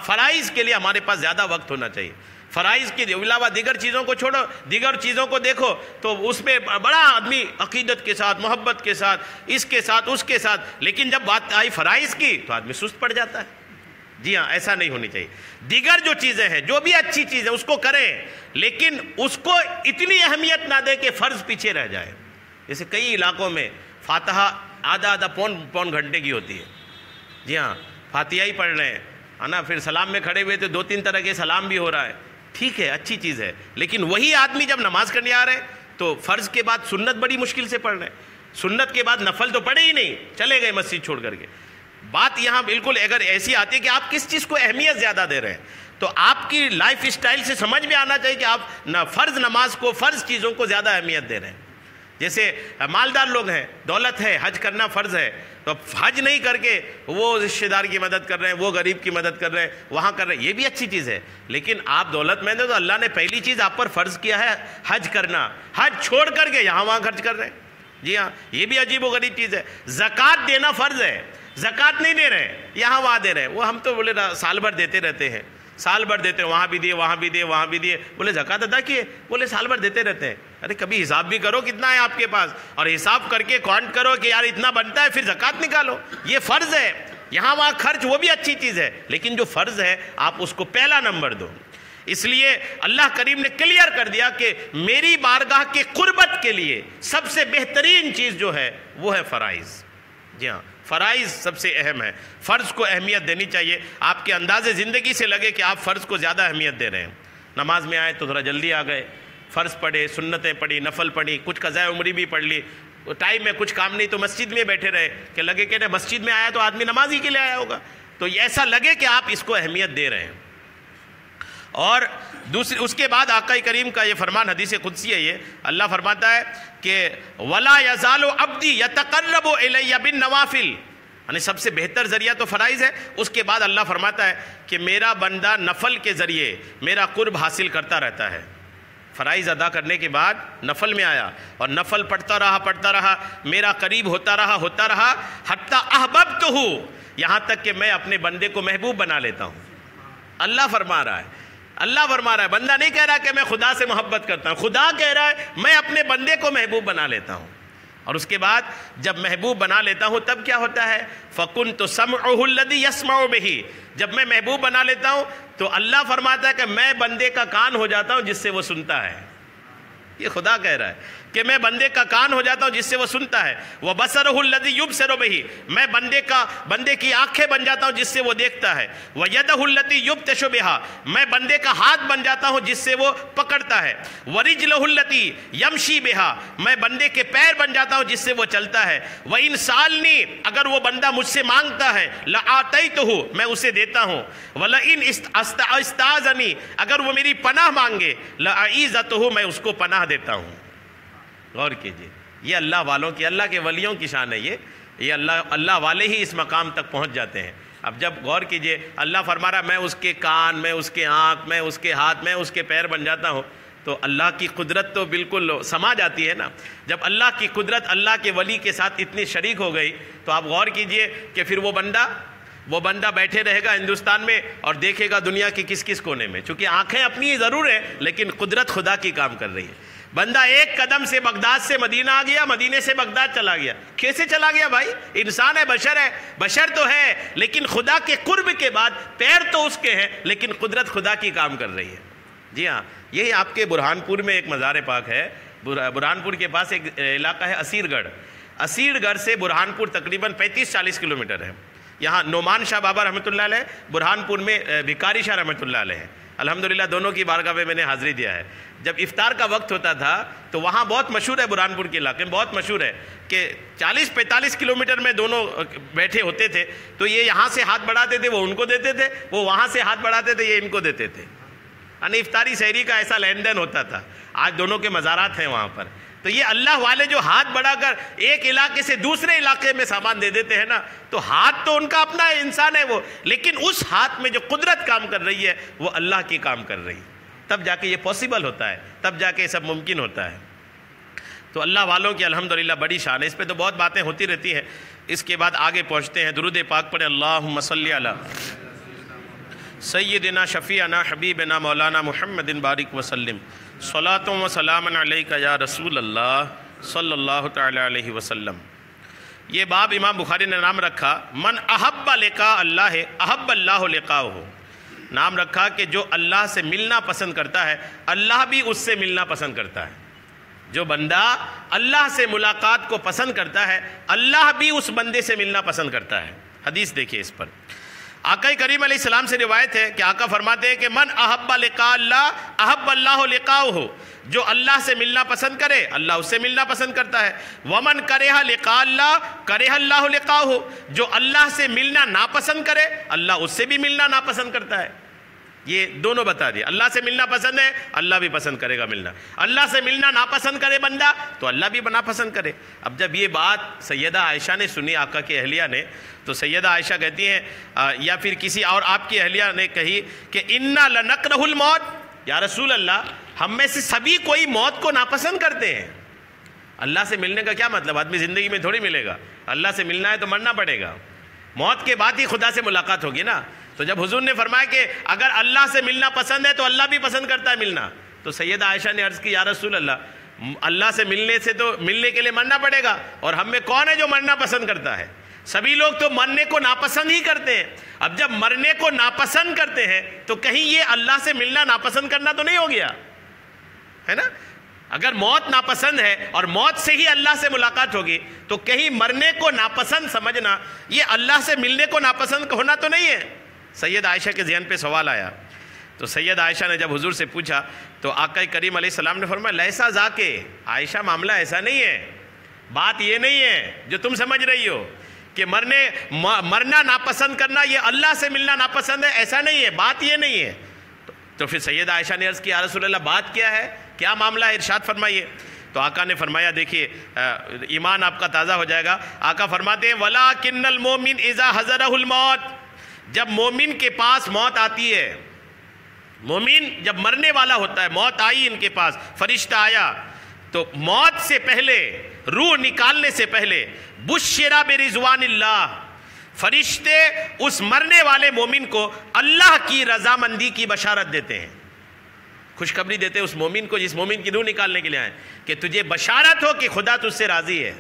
فرائض کے لیے ہمارے پاس زیادہ وقت ہونا چاہیے۔ فرائض کے علاوہ دیگر چیزوں کو چھوڑو، دیگر چیزوں کو دیکھو تو اس میں بڑا آدمی عقیدت کے ساتھ، محبت کے ساتھ، اس کے ساتھ، اس کے ساتھ، لیکن جب بات آئی فرائض کی تو آدمی سست پڑ جاتا ہے۔ جی ہاں، ایسا نہیں ہونی چاہیے۔ دیگر جو چیزیں ہیں، جو بھی اچھی چیزیں اس کو کریں، لیکن اس کو اتنی اہمیت نہ دیں کہ فرض پیچھے رہ جائے۔ جیسے کئی علاقوں میں فاتحہ آدھا پون گھنٹے کی ہوتی ہے۔ جی ہاں، فاتحہ ہی پڑھ رہے ہیں، ہے نا، پھر سلام میں کھڑے ہوئے تو 2-3 طرح کے سلام بھی ہو رہا ہے۔ ٹھیک ہے، اچھی چیز ہے، لیکن وہی آدمی جب نماز کرنے آ رہے ہیں تو فرض کے بعد سنت بڑی مشکل سے پڑھ رہے ہیں، سنت کے بعد نفل تو پڑھے ہی نہیں، چلے گئے مسجد چھوڑ کر کے۔ بات یہاں بالکل اگر ایسی آتی ہے کہ آپ کس چیز کو اہمیت زیادہ دے رہے ہیں، تو آپ کی لائف اسٹائل سے سمجھ میں آنا چاہیے کہ آپ فرض نماز کو، فرض چیزوں کو زیادہ اہمیت دے رہے ہیں۔ جیسے مالدار لوگ ہیں، دولت ہے، حج کرنا فرض ہے، تو حج نہیں کر کے وہ رشتہ دار کی مدد کر رہے ہیں، وہ غریب کی مدد کر رہے ہیں، وہاں کر رہے ہیں، یہ بھی اچھی چیز ہے۔ لیکن آپ دولت مند ہیں تو اللہ نے پہلی چیز آپ پر فرض کیا ہے حج کرنا، حج چھوڑ کر کے یہاں وہاں خرچ کر رہے ہیں۔ جی ہاں، یہ بھی عجیب و غریب چیز ہے۔ زکوٰۃ دینا فرض ہے، زکوٰۃ نہیں دے رہے ہیں، یہاں وہاں دے رہے ہیں۔ وہ ہم تو بولے سال بھر دیتے رہتے ہیں، سال بھر دیتے ہیں، وہاں بھی دیے، وہاں بھی دیے، وہاں بھی دیے، بولے زکوٰۃ ادا کیے، بولے سال بھر دیتے رہتے ہیں۔ ارے کبھی حساب بھی کرو کتنا ہے آپ کے پاس، اور حساب کر کے کاؤنٹ کرو کہ یار اتنا بنتا ہے، پھر زکوٰۃ نکالو۔ یہ فرض ہے، یہاں وہاں خرچ وہ بھی اچھی چیز ہے، لیکن جو فرض ہے آپ اس کو پہلا نمبر دو۔ اس لیے اللہ کریم نے کلیئر کر دیا کہ میری بارگاہ کے قربت کے لیے سب سے بہترین چیز جو ہے وہ ہے فرائض۔ جی ہاں، فرائض سب سے اہم ہے، فرض کو اہمیت دینی چاہیے۔ آپ کے انداز زندگی سے لگے کہ آپ فرض کو زیادہ اہمیت دے رہے ہیں۔ نماز میں آئے تو ذرا جلدی آ گئے، فرض پڑھے، سنتیں پڑھی، نفل پڑھی، کچھ قضاء عمری بھی پڑھ لی، ٹائم میں کچھ کام نہیں تو مسجد میں بیٹھے رہے کہ لگے کہ مسجد میں آیا تو آدمی نماز ہی کے لیے آیا ہوگا، تو ایسا لگے کہ آپ اس کو اہمیت دے رہے ہیں۔ اور دوسری اس کے بعد آقا کریم کا یہ فرمان حدیث قدسی ہے، یہ اللہ فرماتا ہے کہ وَلَا يَزَالُ عَبْدِي يَتَقَرَّبُ إِلَيَّ بِالنَّوَافِلِ، یعنی سب سے بہتر ذریعہ تو فرائض ہے، اس کے بعد اللہ فرماتا ہے کہ میرا بندہ نفل کے ذریعے میرا قرب حاصل کرتا رہتا ہے۔ فرائض ادا کرنے کے بعد نفل میں آیا اور نفل پڑھتا رہا، میرا قریب ہوتا رہا حتی احببتہ، یہاں تک کہ میں اپنے بندے کو محبوب بنا لیتا ہوں۔ اللہ فرما رہا ہے، بندہ نہیں کہہ رہا کہ میں خدا سے محبت کرتا ہوں، خدا کہہ رہا ہے میں اپنے بندے کو محبوب بنا لیتا ہوں۔ اور اس کے بعد جب محبوب بنا لیتا ہوں تب کیا ہوتا ہے؟ فَكُنْتُ سَمْعُهُ الَّذِي يَسْمَعُ بِهِ، جب میں محبوب بنا لیتا ہوں تو اللہ فرماتا ہے کہ میں بندے کا کان ہو جاتا ہوں جس سے وہ سنتا ہے۔ یہ خدا کہہ رہا ہے کہ میں بندے کا کان ہو جاتا ہوں جس سے وہ سنتا ہے۔ وَبَصَرُهُ الَّذِي يُبْصِرُ بِهِ، میں بندے کی آنکھیں بن جاتا ہوں جس سے وہ دیکھتا ہے۔ وَيَدَهُ الَّتِي يُبْطِشُ بِهَا، میں بندے کا ہاتھ بن جاتا ہوں جس سے وہ پکڑتا ہے۔ وَرِجْلُهُ الَّتِي يَمْشِي بِهَا، میں بندے کے پیر بن جاتا ہوں جس سے وہ چلتا ہے۔ وَإِنْ سَأَلْنِي، اگر وہ بندہ مجھ سے مانگتا ہے، لَآتَيْتُهُ، میں اسے دیتا ہوں۔ وَلَئِنْ اسْتَعَاذَنِي، اگر وہ میری پناہ مانگے، لَأَعِيذَتُهُ، میں اس کو پناہ دیتا ہوں۔ غور کیجئے، یہ اللہ والوں کی، اللہ کے ولیوں کی شان ہے، یہ اللہ والے ہی اس مقام تک پہنچ جاتے ہیں۔ اب جب غور کیجئے، اللہ فرما رہا میں اس کے کان، میں اس کے آنکھ، میں اس کے ہاتھ، میں اس کے پیر بن جاتا ہوں، تو اللہ کی قدرت تو بالکل سما جاتی ہے نا۔ جب اللہ کی قدرت اللہ کے ولی کے ساتھ اتنی شریک ہو گئی تو آپ غور کیجئے کہ پھر وہ بندہ بیٹھے رہے گا ہندوستان میں اور دیکھے گا دنیا کی کس کونے میں، چونکہ آنکھیں اپنی ضرور ہیں لیکن قدرت خدا کی کام کر رہی ہے۔ بندہ ایک قدم سے بغداد سے مدینہ آ گیا، مدینے سے بغداد چلا گیا، کیسے چلا گیا بھائی؟ انسان ہے، بشر تو ہے، لیکن خدا کے قرب کے بعد پیر تو اس کے ہیں لیکن قدرت خدا کی کام کر رہی ہے۔ جی ہاں، یہی آپ کے برہان پور میں ایک مزار پاک ہے، برہان پور کے پاس ایک علاقہ ہے اسیر گڑھ سے برہان پور تقریباً 35-40 کلومیٹر ہے۔ یہاں نعمان شاہ بابا رحمۃ اللہ علیہ، برہان پور میں بھکاری شاہ رحمۃ اللہ علیہ ہیں، الحمدللہ دونوں کی بارگاہ میں نے حاضری دیا ہے۔ جب افطار کا وقت ہوتا تھا تو وہاں بہت مشہور ہے، برہان پور کے علاقے میں بہت مشہور ہے کہ 40-45 کلومیٹر میں دونوں بیٹھے ہوتے تھے، تو یہ یہاں سے ہاتھ بڑھاتے تھے، وہ ان کو دیتے تھے، وہ وہاں سے ہاتھ بڑھاتے تھے، یہ ان کو دیتے تھے، یعنی افطاری سحری کا ایسا لین دین ہوتا تھا۔ آج دونوں کے مزارات ہیں وہاں پر۔ تو یہ اللہ والے جو ہاتھ بڑھا کر ایک علاقے سے دوسرے علاقے میں سامان دے دیتے ہیں نا، تو ہاتھ تو ان کا اپنا انسان ہے وہ، لیکن اس ہاتھ میں جو قدرت کام کر رہی ہے وہ اللہ کی کام کر رہی ہے، تب جا کے یہ پاسبل ہوتا ہے، تب جا کے یہ سب ممکن ہوتا ہے۔ تو اللہ والوں کی الحمدللہ بڑی شان ہے، اس پہ تو بہت باتیں ہوتی رہتی ہیں۔ اس کے بعد آگے پہنچتے ہیں، درود پاک پڑھیں، اللہم صلی علی سیدنا شفیعنا حبیبنا مولانا محمد بارک وسلم، صلاۃ و سلام علیک یا رسول اللہ صلی اللہ تعالی علیہ وسلم۔ یہ باب امام بخاری نے نام رکھا من احب لقاء اللہ احب اللہ لقاءہ، نام رکھا کہ جو اللہ سے ملنا پسند کرتا ہے اللہ بھی اس سے ملنا پسند کرتا ہے۔ جو بندہ اللہ سے ملاقات کو پسند کرتا ہے اللہ بھی اس بندے سے ملنا پسند کرتا ہے۔ حدیث دیکھیے اس پر، آقا کریم علیہ السلام سے روایت ہے کہ آقا فرماتے ہیں کہ من احب لقاء اللہ احب اللہ لقاءہ، جو اللہ سے ملنا پسند کرے اللہ اس سے ملنا پسند کرتا ہے۔ ومن کرہ لقاء اللہ کرہ اللہ لقاءہ، جو اللہ سے ملنا ناپسند کرے اللہ اس سے بھی ملنا ناپسند کرتا ہے۔ یہ دونوں بتا دیا، اللہ سے ملنا پسند ہے اللہ بھی پسند کرے گا ملنا، اللہ سے ملنا ناپسند کرے بندہ تو اللہ بھی ناپسند کرے۔ اب جب یہ بات سیدہ عائشہ نے سنی آقا کی اہلیہ نے، تو سیدہ عائشہ کہتی ہیں یا پھر کسی اور آپ کی اہلیہ نے کہی کہ انا لنکرہ الموت، یا رسول اللہ ہم میں سے سبھی کوئی موت کو ناپسند کرتے ہیں۔ اللہ سے ملنے کا کیا مطلب؟ آدمی زندگی میں تھوڑی ملے گا، اللہ سے ملنا ہے تو مرنا پڑے گا، موت کے بعد ہی خدا سے ملاقات ہوگی نا۔ تو جب حضور نے فرمایا کہ اگر اللہ سے ملنا پسند ہے تو اللہ بھی پسند کرتا ہے ملنا، تو سیدہ عائشہ نے عرض کی یا رسول اللہ سے ملنے کے لیے مرنا پڑے گا، اور ہم میں کون ہے جو مرنا پسند کرتا ہے؟ سبھی لوگ تو مرنے کو ناپسند ہی کرتے ہیں. اب جب مرنے کو ناپسند کرتے ہیں تو کہیں یہ اللہ سے ملنا ناپسند کرنا تو نہیں ہو گیا ہے نا؟ اگر موت ناپسند ہے اور موت سے ہی اللہ سے ملاقات ہوگی تو کہیں مرنے کو ناپسند سمجھنا یہ اللہ سے ملنے کو ناپسند ہونا تو نہیں ہے. سید عائشہ کے ذہن پہ سوال آیا تو سید عائشہ نے جب حضور سے پوچھا تو آقا کریم علیہ السلام نے فرمایا لیسا ذاکے، عائشہ معاملہ ایسا نہیں ہے، بات یہ نہیں ہے جو تم سمجھ رہی ہو کہ مرنا ناپسند کرنا یہ اللہ سے ملنا ناپسند ہے، ایسا نہیں ہے، بات یہ نہیں ہے. تو پھر سید عائشہ نے عرض کی یا رسول اللہ بات کیا ہے، کیا معاملہ ہے، ارشاد فرمائیے. تو آقا نے فرمایا دیکھیے ایمان آپ کا تازہ ہو جائے گا. آقا فرماتے ہیں وَلَٰكِنَّ الْمُؤْمِنَ إِذَا حَضَرَهُ الْمَوْتُ، جب مومن کے پاس موت آتی ہے، مومن جب مرنے والا ہوتا ہے، موت آئی ان کے پاس، فرشتہ آیا، تو موت سے پہلے، روح نکالنے سے پہلے بشرا برضوان اللہ، فرشتے اس مرنے والے مومن کو اللہ کی رضامندی کی بشارت دیتے ہیں، خوشخبری دیتے ہیں اس مومن کو جس مومن کی روح نکالنے کے لیے آئے کہ تجھے بشارت ہو کہ خدا تجھ سے راضی ہے.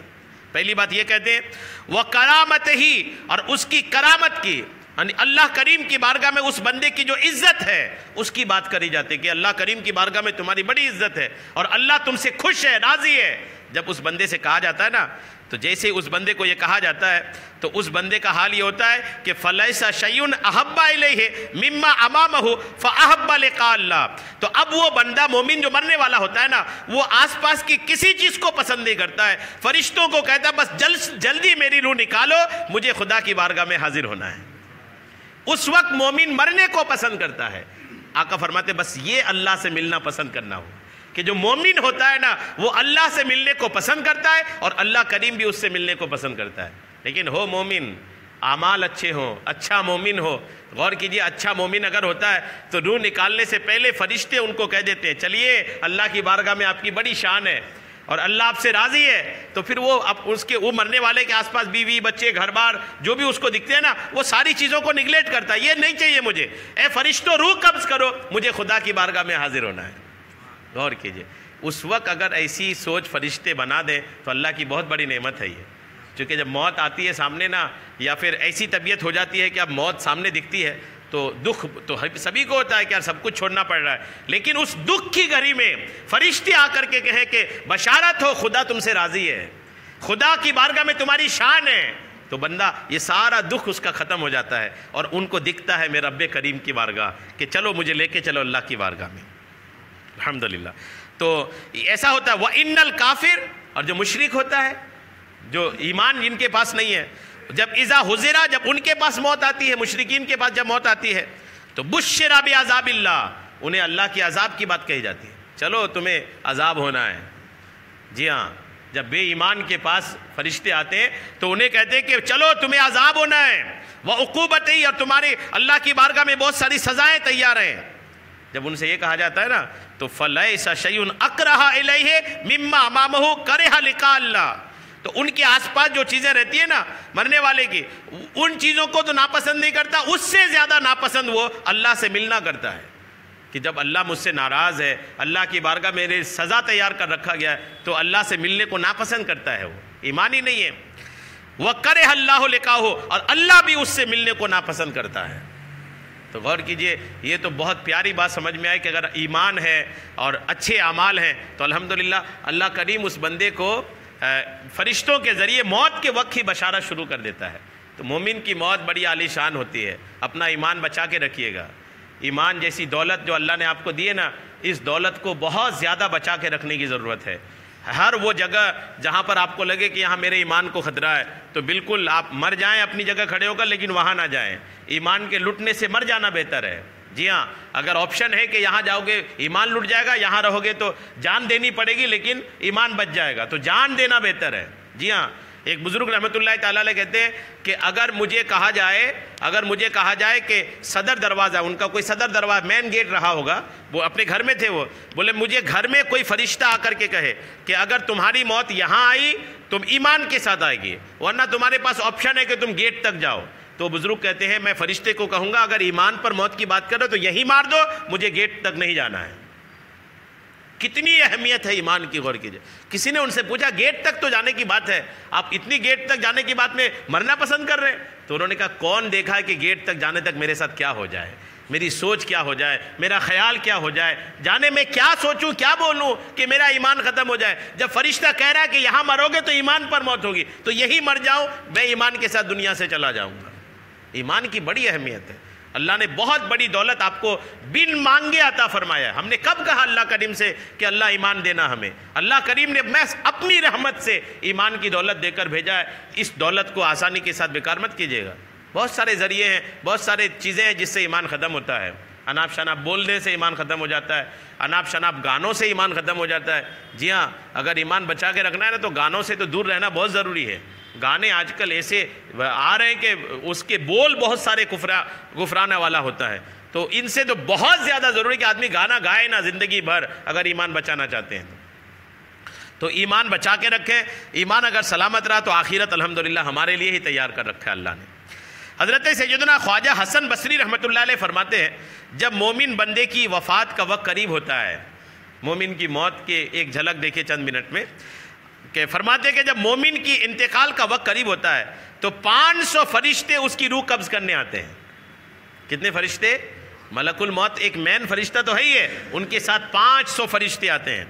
پہلی بات یہ کہتے ہیں وہ کرامت ہی، اور اس کی کرامت کی، یعنی اللہ کریم کی بارگاہ میں اس بندے کی جو عزت ہے اس کی بات کری جاتی ہے کہ اللہ کریم کی بارگاہ میں تمہاری بڑی عزت ہے اور اللہ تم سے خوش ہے، راضی ہے. جب اس بندے سے کہا جاتا ہے نا، تو جیسے اس بندے کو یہ کہا جاتا ہے تو اس بندے کا حال یہ ہوتا ہے کہ فَلَيْسَ شَيْءٌ أَحَبَّ إِلَيْهِ مِمَّا أَمَامَهُ فَأَحَبَّ لِقَاءَ اللَّهِ. تو اب وہ بندہ مومن جو مرنے والا ہوتا ہے نا، وہ آس پاس کی کسی چیز کو پسند نہیں کرتا ہے، فرشتوں کو کہتا ہے بس جلدی میری روح نکالو، مجھے خدا کی بارگاہ میں حاضر ہونا ہے. اس وقت مومن مرنے کو پسند کرتا ہے. آقا فرماتے بس یہ اللہ سے ملنا پسند کرنا ہو کہ جو مومن ہوتا ہے نا وہ اللہ سے ملنے کو پسند کرتا ہے اور اللہ کریم بھی اس سے ملنے کو پسند کرتا ہے. لیکن ہو مومن، اعمال اچھے ہوں، اچھا مومن ہو. غور کیجئے، اچھا مومن اگر ہوتا ہے تو روح نکالنے سے پہلے فرشتے ان کو کہہ دیتے ہیں چلیے اللہ کی بارگاہ میں آپ کی بڑی شان ہے اور اللہ آپ سے راضی ہے. تو پھر وہ مرنے والے کے آس پاس بیوی بچے گھر بار جو بھی اس کو دکھتے ہیں نا، وہ ساری چیزوں کو نگلیکٹ کرتا ہے. یہ نہیں چاہیے مجھے، اے فرشتوں روح قبض کرو، مجھے خدا کی بارگاہ میں حاضر ہونا ہے. غور کیجئے، اس وقت اگر ایسی سوچ فرشتے بنا دیں تو اللہ کی بہت بڑی نعمت ہے یہ. چونکہ جب موت آتی ہے سامنے نا، یا پھر ایسی طبیعت ہو جاتی ہے کہ اب موت سامنے دکھتی ہے تو دکھ تو سبھی کو ہوتا ہے کہ یار سب کچھ چھوڑنا پڑ رہا ہے. لیکن اس دکھ کی گھڑی میں فرشتے آ کر کے کہیں کہ بشارت ہو خدا تم سے راضی ہے، خدا کی بارگاہ میں تمہاری شان ہے، تو بندہ یہ سارا دکھ اس کا ختم ہو جاتا ہے اور ان کو دکھتا ہے میرے رب کریم کی بارگاہ کہ چلو مجھے لے کے چلو اللہ کی بارگاہ میں. الحمدللہ. تو ایسا ہوتا ہے وَإِنَّ الْكَافِرُ، اور جو مشرک ہوتا ہے، جو ایمان جن کے پاس نہیں ہے، جب اذا حضرا، جب ان کے پاس موت آتی ہے، مشرکین کے پاس جب موت آتی ہے تو بشرا بعذاب اللہ، انہیں اللہ کی عذاب کی بات کہی جاتی ہے. چلو تمہیں عذاب ہونا ہے. جی ہاں، جب بے ایمان کے پاس فرشتے آتے ہیں تو انہیں کہتے ہیں کہ چلو تمہیں عذاب ہونا ہے، وعقوبتہ، اور تمہاری اللہ کی بارگاہ میں بہت ساری سزائیں تیار ہیں. جب ان سے یہ کہا جاتا ہے نا تو فَلَيْسَ شَيْءٌ أَكْرَهَ إِلَيْهِ مِمَّا أَمَامَهُ كَرِهَ لِقَاءَ اللَّهِ. تو ان کے آس پاس جو چیزیں رہتی ہیں نا مرنے والے کی، ان چیزوں کو تو ناپسند نہیں کرتا، اس سے زیادہ ناپسند وہ اللہ سے ملنا کرتا ہے کہ جب اللہ مجھ سے ناراض ہے، اللہ کی بارگاہ میرے سزا تیار کر رکھا گیا ہے، تو اللہ سے ملنے کو ناپسند کرتا ہے. وہ ایمان ہی نہیں ہے. وَكَرِهَ اللَّهُ لِقَاءَهُ، اور اللہ بھی اس سے ملنے کو ناپسند کرتا ہے. تو غور کیجئے، یہ تو بہت پیاری بات سمجھ میں آئی کہ اگر ایمان ہے اور اچھے اعمال ہیں تو الحمدللہ اللہ کریم اس بندے کو فرشتوں کے ذریعے موت کے وقت ہی بشارت شروع کر دیتا ہے. تو مومن کی موت بڑی عالی شان ہوتی ہے. اپنا ایمان بچا کے رکھیے گا. ایمان جیسی دولت جو اللہ نے آپ کو دی ہے نا، اس دولت کو بہت زیادہ بچا کے رکھنے کی ضرورت ہے. ہر وہ جگہ جہاں پر آپ کو لگے کہ یہاں میرے ایمان کو خطرہ ہے تو بالکل آپ مر جائیں اپنی جگہ کھڑے ہو کر، لیکن وہاں نہ جائیں. ایمان کے لٹنے سے مر جانا بہتر ہے. جی ہاں، اگر آپشن ہے کہ یہاں جاؤ گے ایمان لٹ جائے گا، یہاں رہو گے تو جان دینی پڑے گی لیکن ایمان بچ جائے گا، تو جان دینا بہتر ہے. جی ہاں، ایک بزرگ رحمۃ اللہ تعالیٰ علیہ کہتے ہیں کہ اگر مجھے کہا جائے کہ صدر دروازہ، ان کا کوئی صدر دروازہ مین گیٹ رہا ہوگا، وہ اپنے گھر میں تھے، وہ بولے مجھے گھر میں کوئی فرشتہ آ کر کے کہے کہ اگر تمہاری موت یہاں آئی تم ایمان کے ساتھ آئے گی، ورنہ تمہارے پاس آپشن ہے کہ تم گیٹ تک جاؤ. تو بزرگ کہتے ہیں میں فرشتے کو کہوں گا اگر ایمان پر موت کی بات کرو تو یہی مار دو، مجھے گیٹ تک نہیں جانا ہے. کتنی اہمیت ہے ایمان کی، غور کیجئے۔ کسی نے ان سے پوچھا گیٹ تک تو جانے کی بات ہے، آپ اتنی گیٹ تک جانے کی بات میں مرنا پسند کر رہے ہیں؟ تو انہوں نے کہا کون دیکھا ہے کہ گیٹ تک جانے تک میرے ساتھ کیا ہو جائے، میری سوچ کیا ہو جائے، میرا خیال کیا ہو جائے، جانے میں کیا سوچوں کیا بولوں کہ میرا ایمان ختم ہو جائے۔ جب فرشتہ کہہ رہا ہے کہ یہاں مرو گے تو ایمان پر موت ہوگی، تو یہی مر جاؤں، میں ایمان کے ساتھ دنیا سے چلا جاؤں گا۔ ایمان کی بڑی اہمیت ہے، اللہ نے بہت بڑی دولت آپ کو بن مانگے عطا فرمایا ہے۔ ہم نے کب کہا اللہ کریم سے کہ اللہ ایمان دینا ہمیں؟ اللہ کریم نے محض اپنی رحمت سے ایمان کی دولت دے کر بھیجا ہے۔ اس دولت کو آسانی کے ساتھ بیکار مت کیجیے گا۔ بہت سارے ذریعے ہیں، بہت سارے چیزیں ہیں جس سے ایمان ختم ہوتا ہے۔ اناپ شناپ بولنے سے ایمان ختم ہو جاتا ہے، اناپ شناپ گانوں سے ایمان ختم ہو جاتا ہے۔ جی ہاں، اگر ایمان بچا کے رکھنا ہے نا تو گانوں سے تو دور رہنا بہت ضروری ہے۔ گانے آج کل ایسے آ رہے ہیں کہ اس کے بول بہت سارے گفرانے والا ہوتا ہے، تو ان سے تو بہت زیادہ ضروری ہے کہ آدمی گانا گائے نا زندگی بھر اگر ایمان بچانا چاہتے ہیں تو ایمان بچا کے رکھیں۔ ایمان اگر سلامت رہا تو آخرت الحمدللہ ہمارے لیے ہی تیار کر رکھا ہے اللہ نے۔ حضرت سیدنا خواجہ حسن بصری رحمۃ اللہ علیہ فرماتے ہیں جب مومن بندے کی وفات کا وقت قریب ہوتا ہے، مومن کی موت کے ایک جھلک دیکھیں چند منٹ میں، کہ فرماتے ہیں کہ جب مومن کی انتقال کا وقت قریب ہوتا ہے تو 500 فرشتے اس کی روح قبض کرنے آتے ہیں۔ کتنے فرشتے؟ ملک الموت ایک مین فرشتہ تو ہے ہی ہے، ان کے ساتھ 500 فرشتے آتے ہیں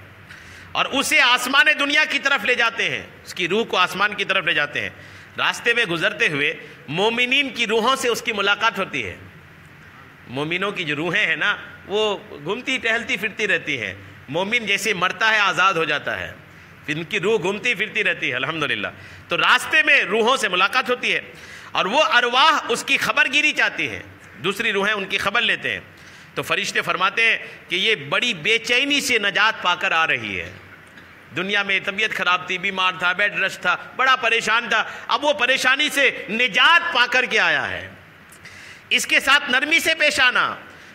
اور اسے آسمان دنیا کی طرف لے جاتے ہیں، اس کی روح کو آسمان کی طرف لے جاتے ہیں۔ راستے میں گزرتے ہوئے مومنین کی روحوں سے اس کی ملاقات ہوتی ہے۔ مومنوں کی جو روحیں ہیں نا وہ گھومتی ٹہلتی پھرتی رہتی ہیں۔ مومن جیسے مرتا ہے آزاد ہو جاتا ہے، ان کی روح گھومتی پھرتی رہتی ہے الحمدللہ۔ تو راستے میں روحوں سے ملاقات ہوتی ہے اور وہ ارواح اس کی خبر گیری چاہتی ہیں، دوسری روحیں ان کی خبر لیتے ہیں۔ تو فرشتے فرماتے ہیں کہ یہ بڑی بے چینی سے نجات پا کر آ رہی ہے۔ دنیا میں طبیعت خراب تھی، بیمار تھا، بیڈ ریسٹ تھا، بڑا پریشان تھا، اب وہ پریشانی سے نجات پا کر کے آیا ہے۔ اس کے ساتھ نرمی سے پیش آنا۔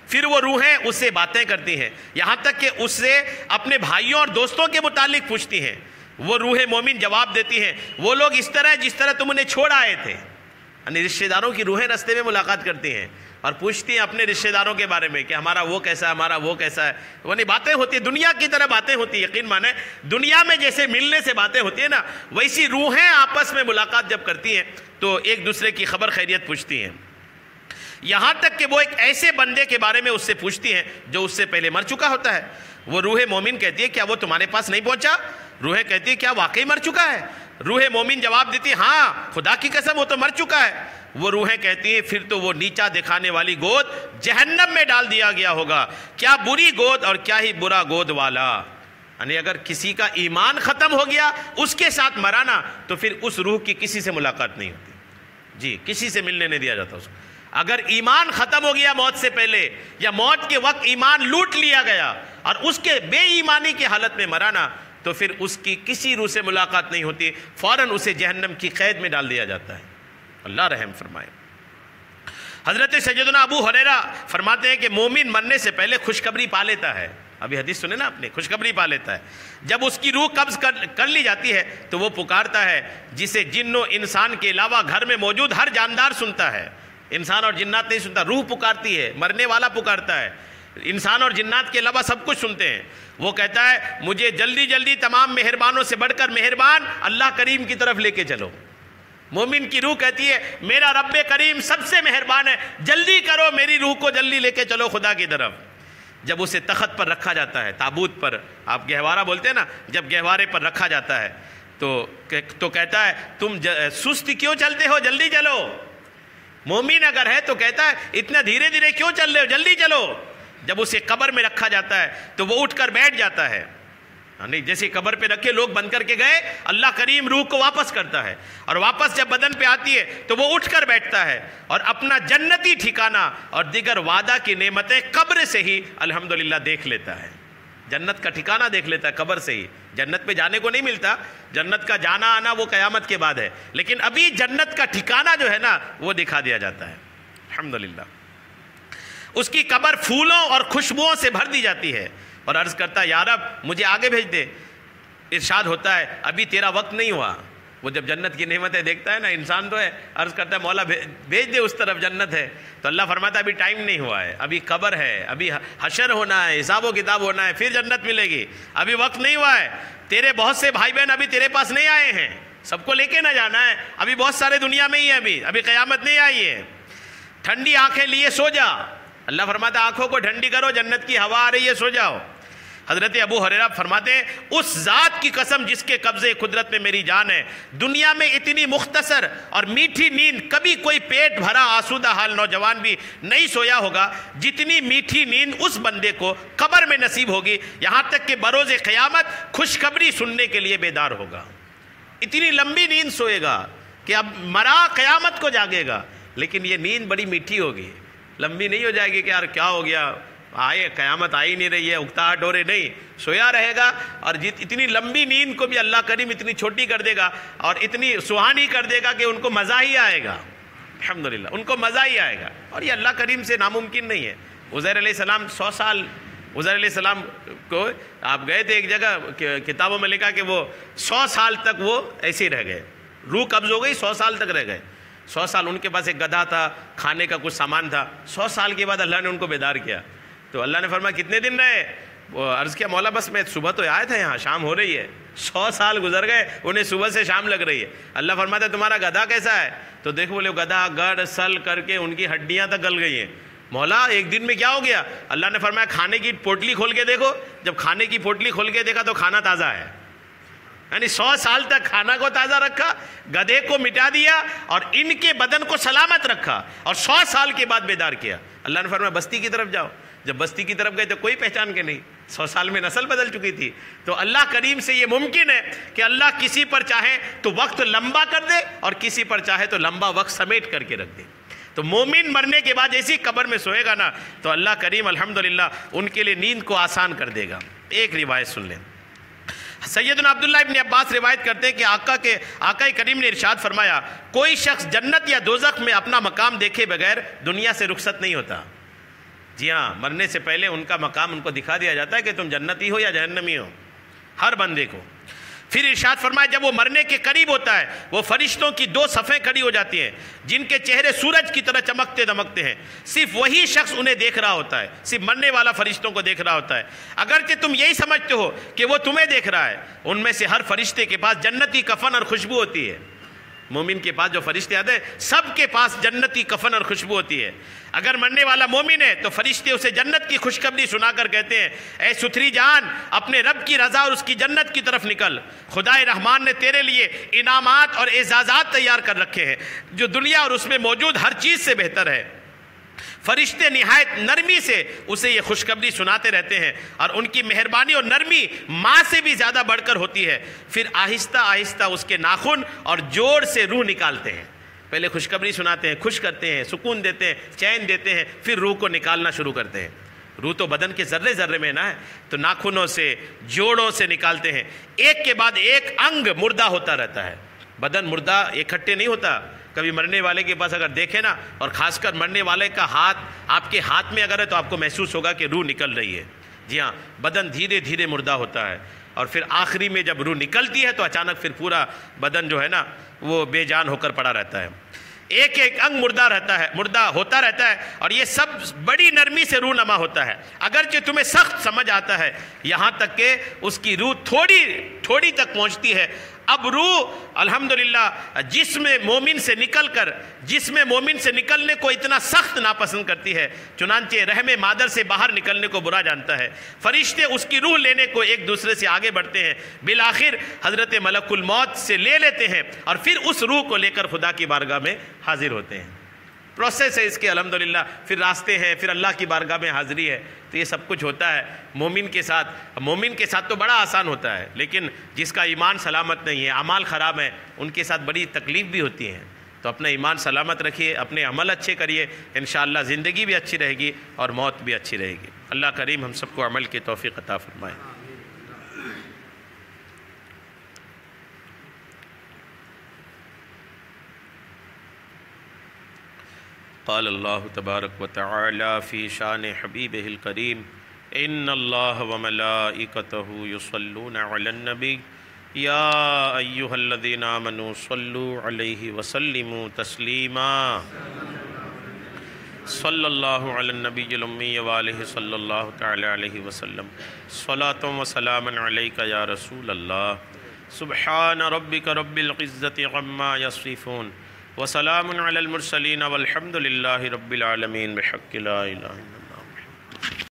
پھر وہ روحیں اس سے باتیں کرتی ہیں، یہاں تک کہ اس سے اپنے بھائیوں اور دوستوں کے متعلق پوچھتی ہیں۔ وہ روح مومن جواب دیتی ہیں وہ لوگ اس طرح جس طرح تم انہیں چھوڑ آئے تھے۔ یعنی رشتہ داروں کی روحیں راستے میں ملاقات کرتی ہیں اور پوچھتی ہیں اپنے رشتہ داروں کے بارے میں کہ ہمارا وہ کیسا ہے، ہمارا وہ کیسا ہے۔ یعنی باتیں ہوتی ہیں، دنیا کی طرح باتیں ہوتی ہیں۔ یقین مانیں دنیا میں جیسے ملنے سے باتیں ہوتی ہیں نا، ویسی روحیں آپس میں ملاقات جب کرتی ہیں تو ایک دوسرے کی خبر خیریت پوچھتی ہیں۔ یہاں تک کہ وہ ایک ایسے بندے کے بارے میں اس سے پوچھتی ہیں جو اس سے پہلے مر چکا ہوتا ہے۔ وہ روح مومن کہتی ہے کیا وہ تمہارے پاس نہیں پہنچا؟ روحیں کہتی ہے کیا واقعی مر چکا ہے؟ روح مومن جواب دیتی ہے ہاں خدا کی قسم وہ تو مر چکا ہے۔ وہ روحیں کہتی ہیں پھر تو وہ نیچا دکھانے والی گود جہنم میں ڈال دیا گیا ہوگا، کیا بری گود اور کیا ہی برا گود والا۔ یعنی اگر کسی کا ایمان ختم ہو گیا اس کے ساتھ مرانا تو پھر اس روح کی کسی سے ملاقات نہیں ہوتی، جی کسی سے ملنے نہیں دیا جاتا اس کو۔ اگر ایمان ختم ہو گیا موت سے پہلے یا موت کے وقت ایمان لوٹ لیا گیا اور اس کے بے ایمانی کی حالت میں مرانا تو پھر اس کی کسی روح سے ملاقات نہیں ہوتی، فوراً اسے جہنم کی قید میں ڈال دیا جاتا ہے۔ اللہ رحم فرمائے۔ حضرت سیدنا ابو ہریرہ فرماتے ہیں کہ مومن مرنے سے پہلے خوشخبری پا لیتا ہے۔ ابھی حدیث سنے نا آپ نے، خوشخبری پا لیتا ہے۔ جب اس کی روح قبض کر لی جاتی ہے تو وہ پکارتا ہے جسے جن و انسان کے علاوہ گھر میں موجود ہر جاندار سنتا ہے۔ انسان اور جنات نہیں سنتا، روح پکارتی ہے، مرنے والا پکارتا ہے۔ انسان اور جنات کے علاوہ سب کچھ سنتے ہیں۔ وہ کہتا ہے مجھے جلدی جلدی تمام مہربانوں سے بڑھ کر مہربان اللہ کریم کی طرف لے کے چلو۔ مومن کی روح کہتی ہے میرا رب کریم سب سے مہربان ہے، جلدی کرو میری روح کو جلدی لے کے چلو خدا کی طرف۔ جب اسے تخت پر رکھا جاتا ہے، تابوت پر، آپ گہوارہ بولتے ہیں نا، جب گہوارے پر رکھا جاتا ہے تو کہتا ہے تم سست کیوں چلتے ہو، جلدی چلو۔ مومن اگر ہے تو کہتا ہے اتنا دھیرے دھیرے کیوں چل رہے ہو، جلدی چلو۔ جب اسے قبر میں رکھا جاتا ہے تو وہ اٹھ کر بیٹھ جاتا ہے، یعنی جیسے قبر پہ رکھے لوگ بند کر کے گئے، اللہ کریم روح کو واپس کرتا ہے اور واپس جب بدن پہ آتی ہے تو وہ اٹھ کر بیٹھتا ہے اور اپنا جنتی ٹھکانہ اور دیگر وعدہ کی نعمتیں قبر سے ہی الحمدللہ دیکھ لیتا ہے۔ جنت کا ٹھکانہ دیکھ لیتا ہے قبر سے ہی۔ جنت پہ جانے کو نہیں ملتا، جنت کا جانا آنا وہ قیامت کے بعد ہے، لیکن ابھی جنت کا ٹھکانہ جو ہے نا وہ دکھا دیا جاتا ہے الحمدللہ۔ اس کی قبر پھولوں اور خوشبوؤں سے بھر دی جاتی ہے اور عرض کرتا ہے یا رب مجھے آگے بھیج دے۔ ارشاد ہوتا ہے ابھی تیرا وقت نہیں ہوا، وہ جب جنت کی نعمتیں دیکھتا ہے نا انسان تو ہے عرض کرتا ہے مولا بھیج دے اس طرف جنت ہے، تو اللہ فرماتا ہے ابھی ٹائم نہیں ہوا ہے، ابھی قبر ہے، ابھی حشر ہونا ہے، حساب و کتاب ہونا ہے، پھر جنت ملے گی، ابھی وقت نہیں ہوا ہے، تیرے بہت سے بھائی بہن ابھی تیرے پاس نہیں آئے ہیں، سب کو لے کے نہ جانا ہے، ابھی بہت سارے دنیا میں ہی ہیں، ابھی قیامت نہیں آئی ہے، ٹھنڈی آنکھیں لیے سو جا، اللہ فرماتا ہے آنکھوں کو ٹھنڈی کرو، جنت کی ہوا آ رہی ہے، سو جاؤ۔ حضرت ابو ہریرہ فرماتے ہیں اس ذات کی قسم جس کے قبضے قدرت میں میری جان ہے، دنیا میں اتنی مختصر اور میٹھی نیند کبھی کوئی پیٹ بھرا آسودہ حال نوجوان بھی نہیں سویا ہوگا جتنی میٹھی نیند اس بندے کو قبر میں نصیب ہوگی، یہاں تک کہ بروز قیامت خوشخبری سننے کے لیے بیدار ہوگا۔ اتنی لمبی نیند سوئے گا کہ اب مرا قیامت کو جاگے گا، لیکن یہ نیند بڑی میٹھی ہوگی، لمبی نہیں ہو جائے گی کہ یار کیا ہو گیا، آئے قیامت آئی نہیں رہی ہے، اکتاہٹ ہو رہی، نہیں، سویا رہے گا، اور اتنی لمبی نیند کو بھی اللہ کریم اتنی چھوٹی کر دے گا اور اتنی سہانی کر دے گا کہ ان کو مزہ ہی آئے گا، الحمدللہ ان کو مزہ ہی آئے گا، اور یہ اللہ کریم سے ناممکن نہیں ہے۔ عزیر علیہ السلام 100 سال، عزیر علیہ السلام کو آپ گئے تھے ایک جگہ کتابوں میں لکھا کہ وہ 100 سال تک وہ ایسے ہی رہ گئے، روح قبض ہو گئی، 100 سال تک رہ گئے، 100 سال ان کے پاس ایک گدھا تھا، کھانے کا کچھ سامان تھا، 100 سال کے بعد اللہ نے ان کو بیدار کیا، تو اللہ نے فرمایا کتنے دن رہے؟ وہ عرض کیا مولا بس میں صبح تو آیا تھا یہاں، شام ہو رہی ہے، 100 سال گزر گئے، انہیں صبح سے شام لگ رہی ہے۔ اللہ فرماتا ہے تمہارا گدھا کیسا ہے؟ تو دیکھو بولے گدھا گڑ سل کر کے ان کی ہڈیاں تک گل گئی ہیں۔ مولا ایک دن میں کیا ہو گیا؟ اللہ نے فرمایا کھانے کی پوٹلی کھول کے دیکھو، جب کھانے کی پوٹلی کھول کے دیکھا تو کھانا تازہ ہے، یعنی 100 سال تک کھانا کو تازہ رکھا، گدھے کو مٹا دیا اور ان کے بدن کو سلامت رکھا، اور 100 سال کے بعد بیدار کیا۔ اللہ نے فرمایا بستی کی طرف جاؤ، جب بستی کی طرف گئے تو کوئی پہچان کے نہیں، 100 سال میں نسل بدل چکی تھی۔ تو اللہ کریم سے یہ ممکن ہے کہ اللہ کسی پر چاہے تو وقت لمبا کر دے اور کسی پر چاہے تو لمبا وقت سمیٹ کر کے رکھ دے۔ تو مومن مرنے کے بعد جیسی قبر میں سوئے گا نا تو اللہ کریم الحمدللہ ان کے لیے نیند کو آسان کر دے گا۔ ایک روایت سن لیں، سیدنا عبداللہ ابن عباس روایت کرتے ہیں کہ آقا کریم نے ارشاد فرمایا کوئی شخص جنت یا دوزخ میں اپنا مقام دیکھے بغیر دنیا سے رخصت نہیں ہوتا۔ جی ہاں، مرنے سے پہلے ان کا مقام ان کو دکھا دیا جاتا ہے کہ تم جنتی ہو یا جہنمی ہو، ہر بندے کو۔ پھر ارشاد فرمایا جب وہ مرنے کے قریب ہوتا ہے وہ فرشتوں کی 2 صفیں کھڑی ہو جاتی ہیں جن کے چہرے سورج کی طرح چمکتے دمکتے ہیں، صرف وہی شخص انہیں دیکھ رہا ہوتا ہے، صرف مرنے والا فرشتوں کو دیکھ رہا ہوتا ہے، اگرچہ تم یہی سمجھتے ہو کہ وہ تمہیں دیکھ رہا ہے۔ ان میں سے ہر فرشتے کے پاس جنتی کفن اور خوشبو ہوتی ہے، مومن کے پاس جو فرشتے آتے ہیں سب کے پاس جنتی کفن اور خوشبو ہوتی ہے۔ اگر مرنے والا مومن ہے تو فرشتے اسے جنت کی خوشخبری سنا کر کہتے ہیں اے ستھری جان اپنے رب کی رضا اور اس کی جنت کی طرف نکل، خدائے رحمان نے تیرے لیے انعامات اور اعزازات تیار کر رکھے ہیں جو دنیا اور اس میں موجود ہر چیز سے بہتر ہے۔ فرشتے نہایت نرمی سے اسے یہ خوشخبری سناتے رہتے ہیں اور ان کی مہربانی اور نرمی ماں سے بھی زیادہ بڑھ کر ہوتی ہے۔ پھر آہستہ آہستہ اس کے ناخن اور جوڑ سے روح نکالتے ہیں، پہلے خوشخبری سناتے ہیں، خوش کرتے ہیں، سکون دیتے ہیں، چین دیتے ہیں، پھر روح کو نکالنا شروع کرتے ہیں۔ روح تو بدن کے ذرے ذرے میں نہ ہے، تو ناخنوں سے جوڑوں سے نکالتے ہیں، ایک کے بعد ایک انگ مردہ ہوتا رہتا ہے۔ بدن مردہ اکٹھے نہیں ہوتا، کبھی مرنے والے کے پاس اگر دیکھیں نا، اور خاص کر مرنے والے کا ہاتھ آپ کے ہاتھ میں اگر ہے تو آپ کو محسوس ہوگا کہ روح نکل رہی ہے۔ جی ہاں، بدن دھیرے دھیرے مردہ ہوتا ہے، اور پھر آخری میں جب روح نکلتی ہے تو اچانک پھر پورا بدن جو ہے نا وہ بے جان ہو کر پڑا رہتا ہے، ایک ایک انگ مردہ ہوتا رہتا ہے، اور یہ سب بڑی نرمی سے روح نما ہوتا ہے۔ اگرچہ تمہیں سخت سمجھ آتا ہے یہاں تک کہ اس کی روح تھوڑی تک پہنچتی ہے، اب روح الحمدللہ جسم مومن سے نکلنے کو اتنا سخت ناپسند کرتی ہے، چنانچہ رحم مادر سے باہر نکلنے کو برا جانتا ہے۔ فرشتے اس کی روح لینے کو ایک دوسرے سے آگے بڑھتے ہیں، بالآخر حضرت ملک الموت سے لے لیتے ہیں اور پھر اس روح کو لے کر خدا کی بارگاہ میں حاضر ہوتے ہیں۔ پروسیس ہے اس کے الحمدللہ، پھر راستے ہیں، پھر اللہ کی بارگاہ میں حاضری ہے، تو یہ سب کچھ ہوتا ہے مومن کے ساتھ تو بڑا آسان ہوتا ہے، لیکن جس کا ایمان سلامت نہیں ہے، اعمال خراب ہیں، ان کے ساتھ بڑی تکلیف بھی ہوتی ہیں۔ تو اپنا ایمان سلامت رکھیے، اپنے عمل اچھے کریے، انشاءاللہ زندگی بھی اچھی رہے گی اور موت بھی اچھی رہے گی۔ اللہ کریم ہم سب کو عمل کی توفیق عطا فرمائے۔ قال اللہ تبارک و تعالی فی شان حبیبہ الکریم ان اللہ وملائکتہ یصلون علی النبی یا ایہا الذین آمنوا صلوا علیہ وسلموا تسلیما صلی اللہ علی النبی الامی وآلہ صلی اللہ تعالی علیہ وسلم صلاۃ و سلام علیک یا رسول اللہ سبحان ربک رب العزت عما یصفون وسلام علی المرسلین والحمد للہ رب العالمین بحق لا الہ الا اللہ.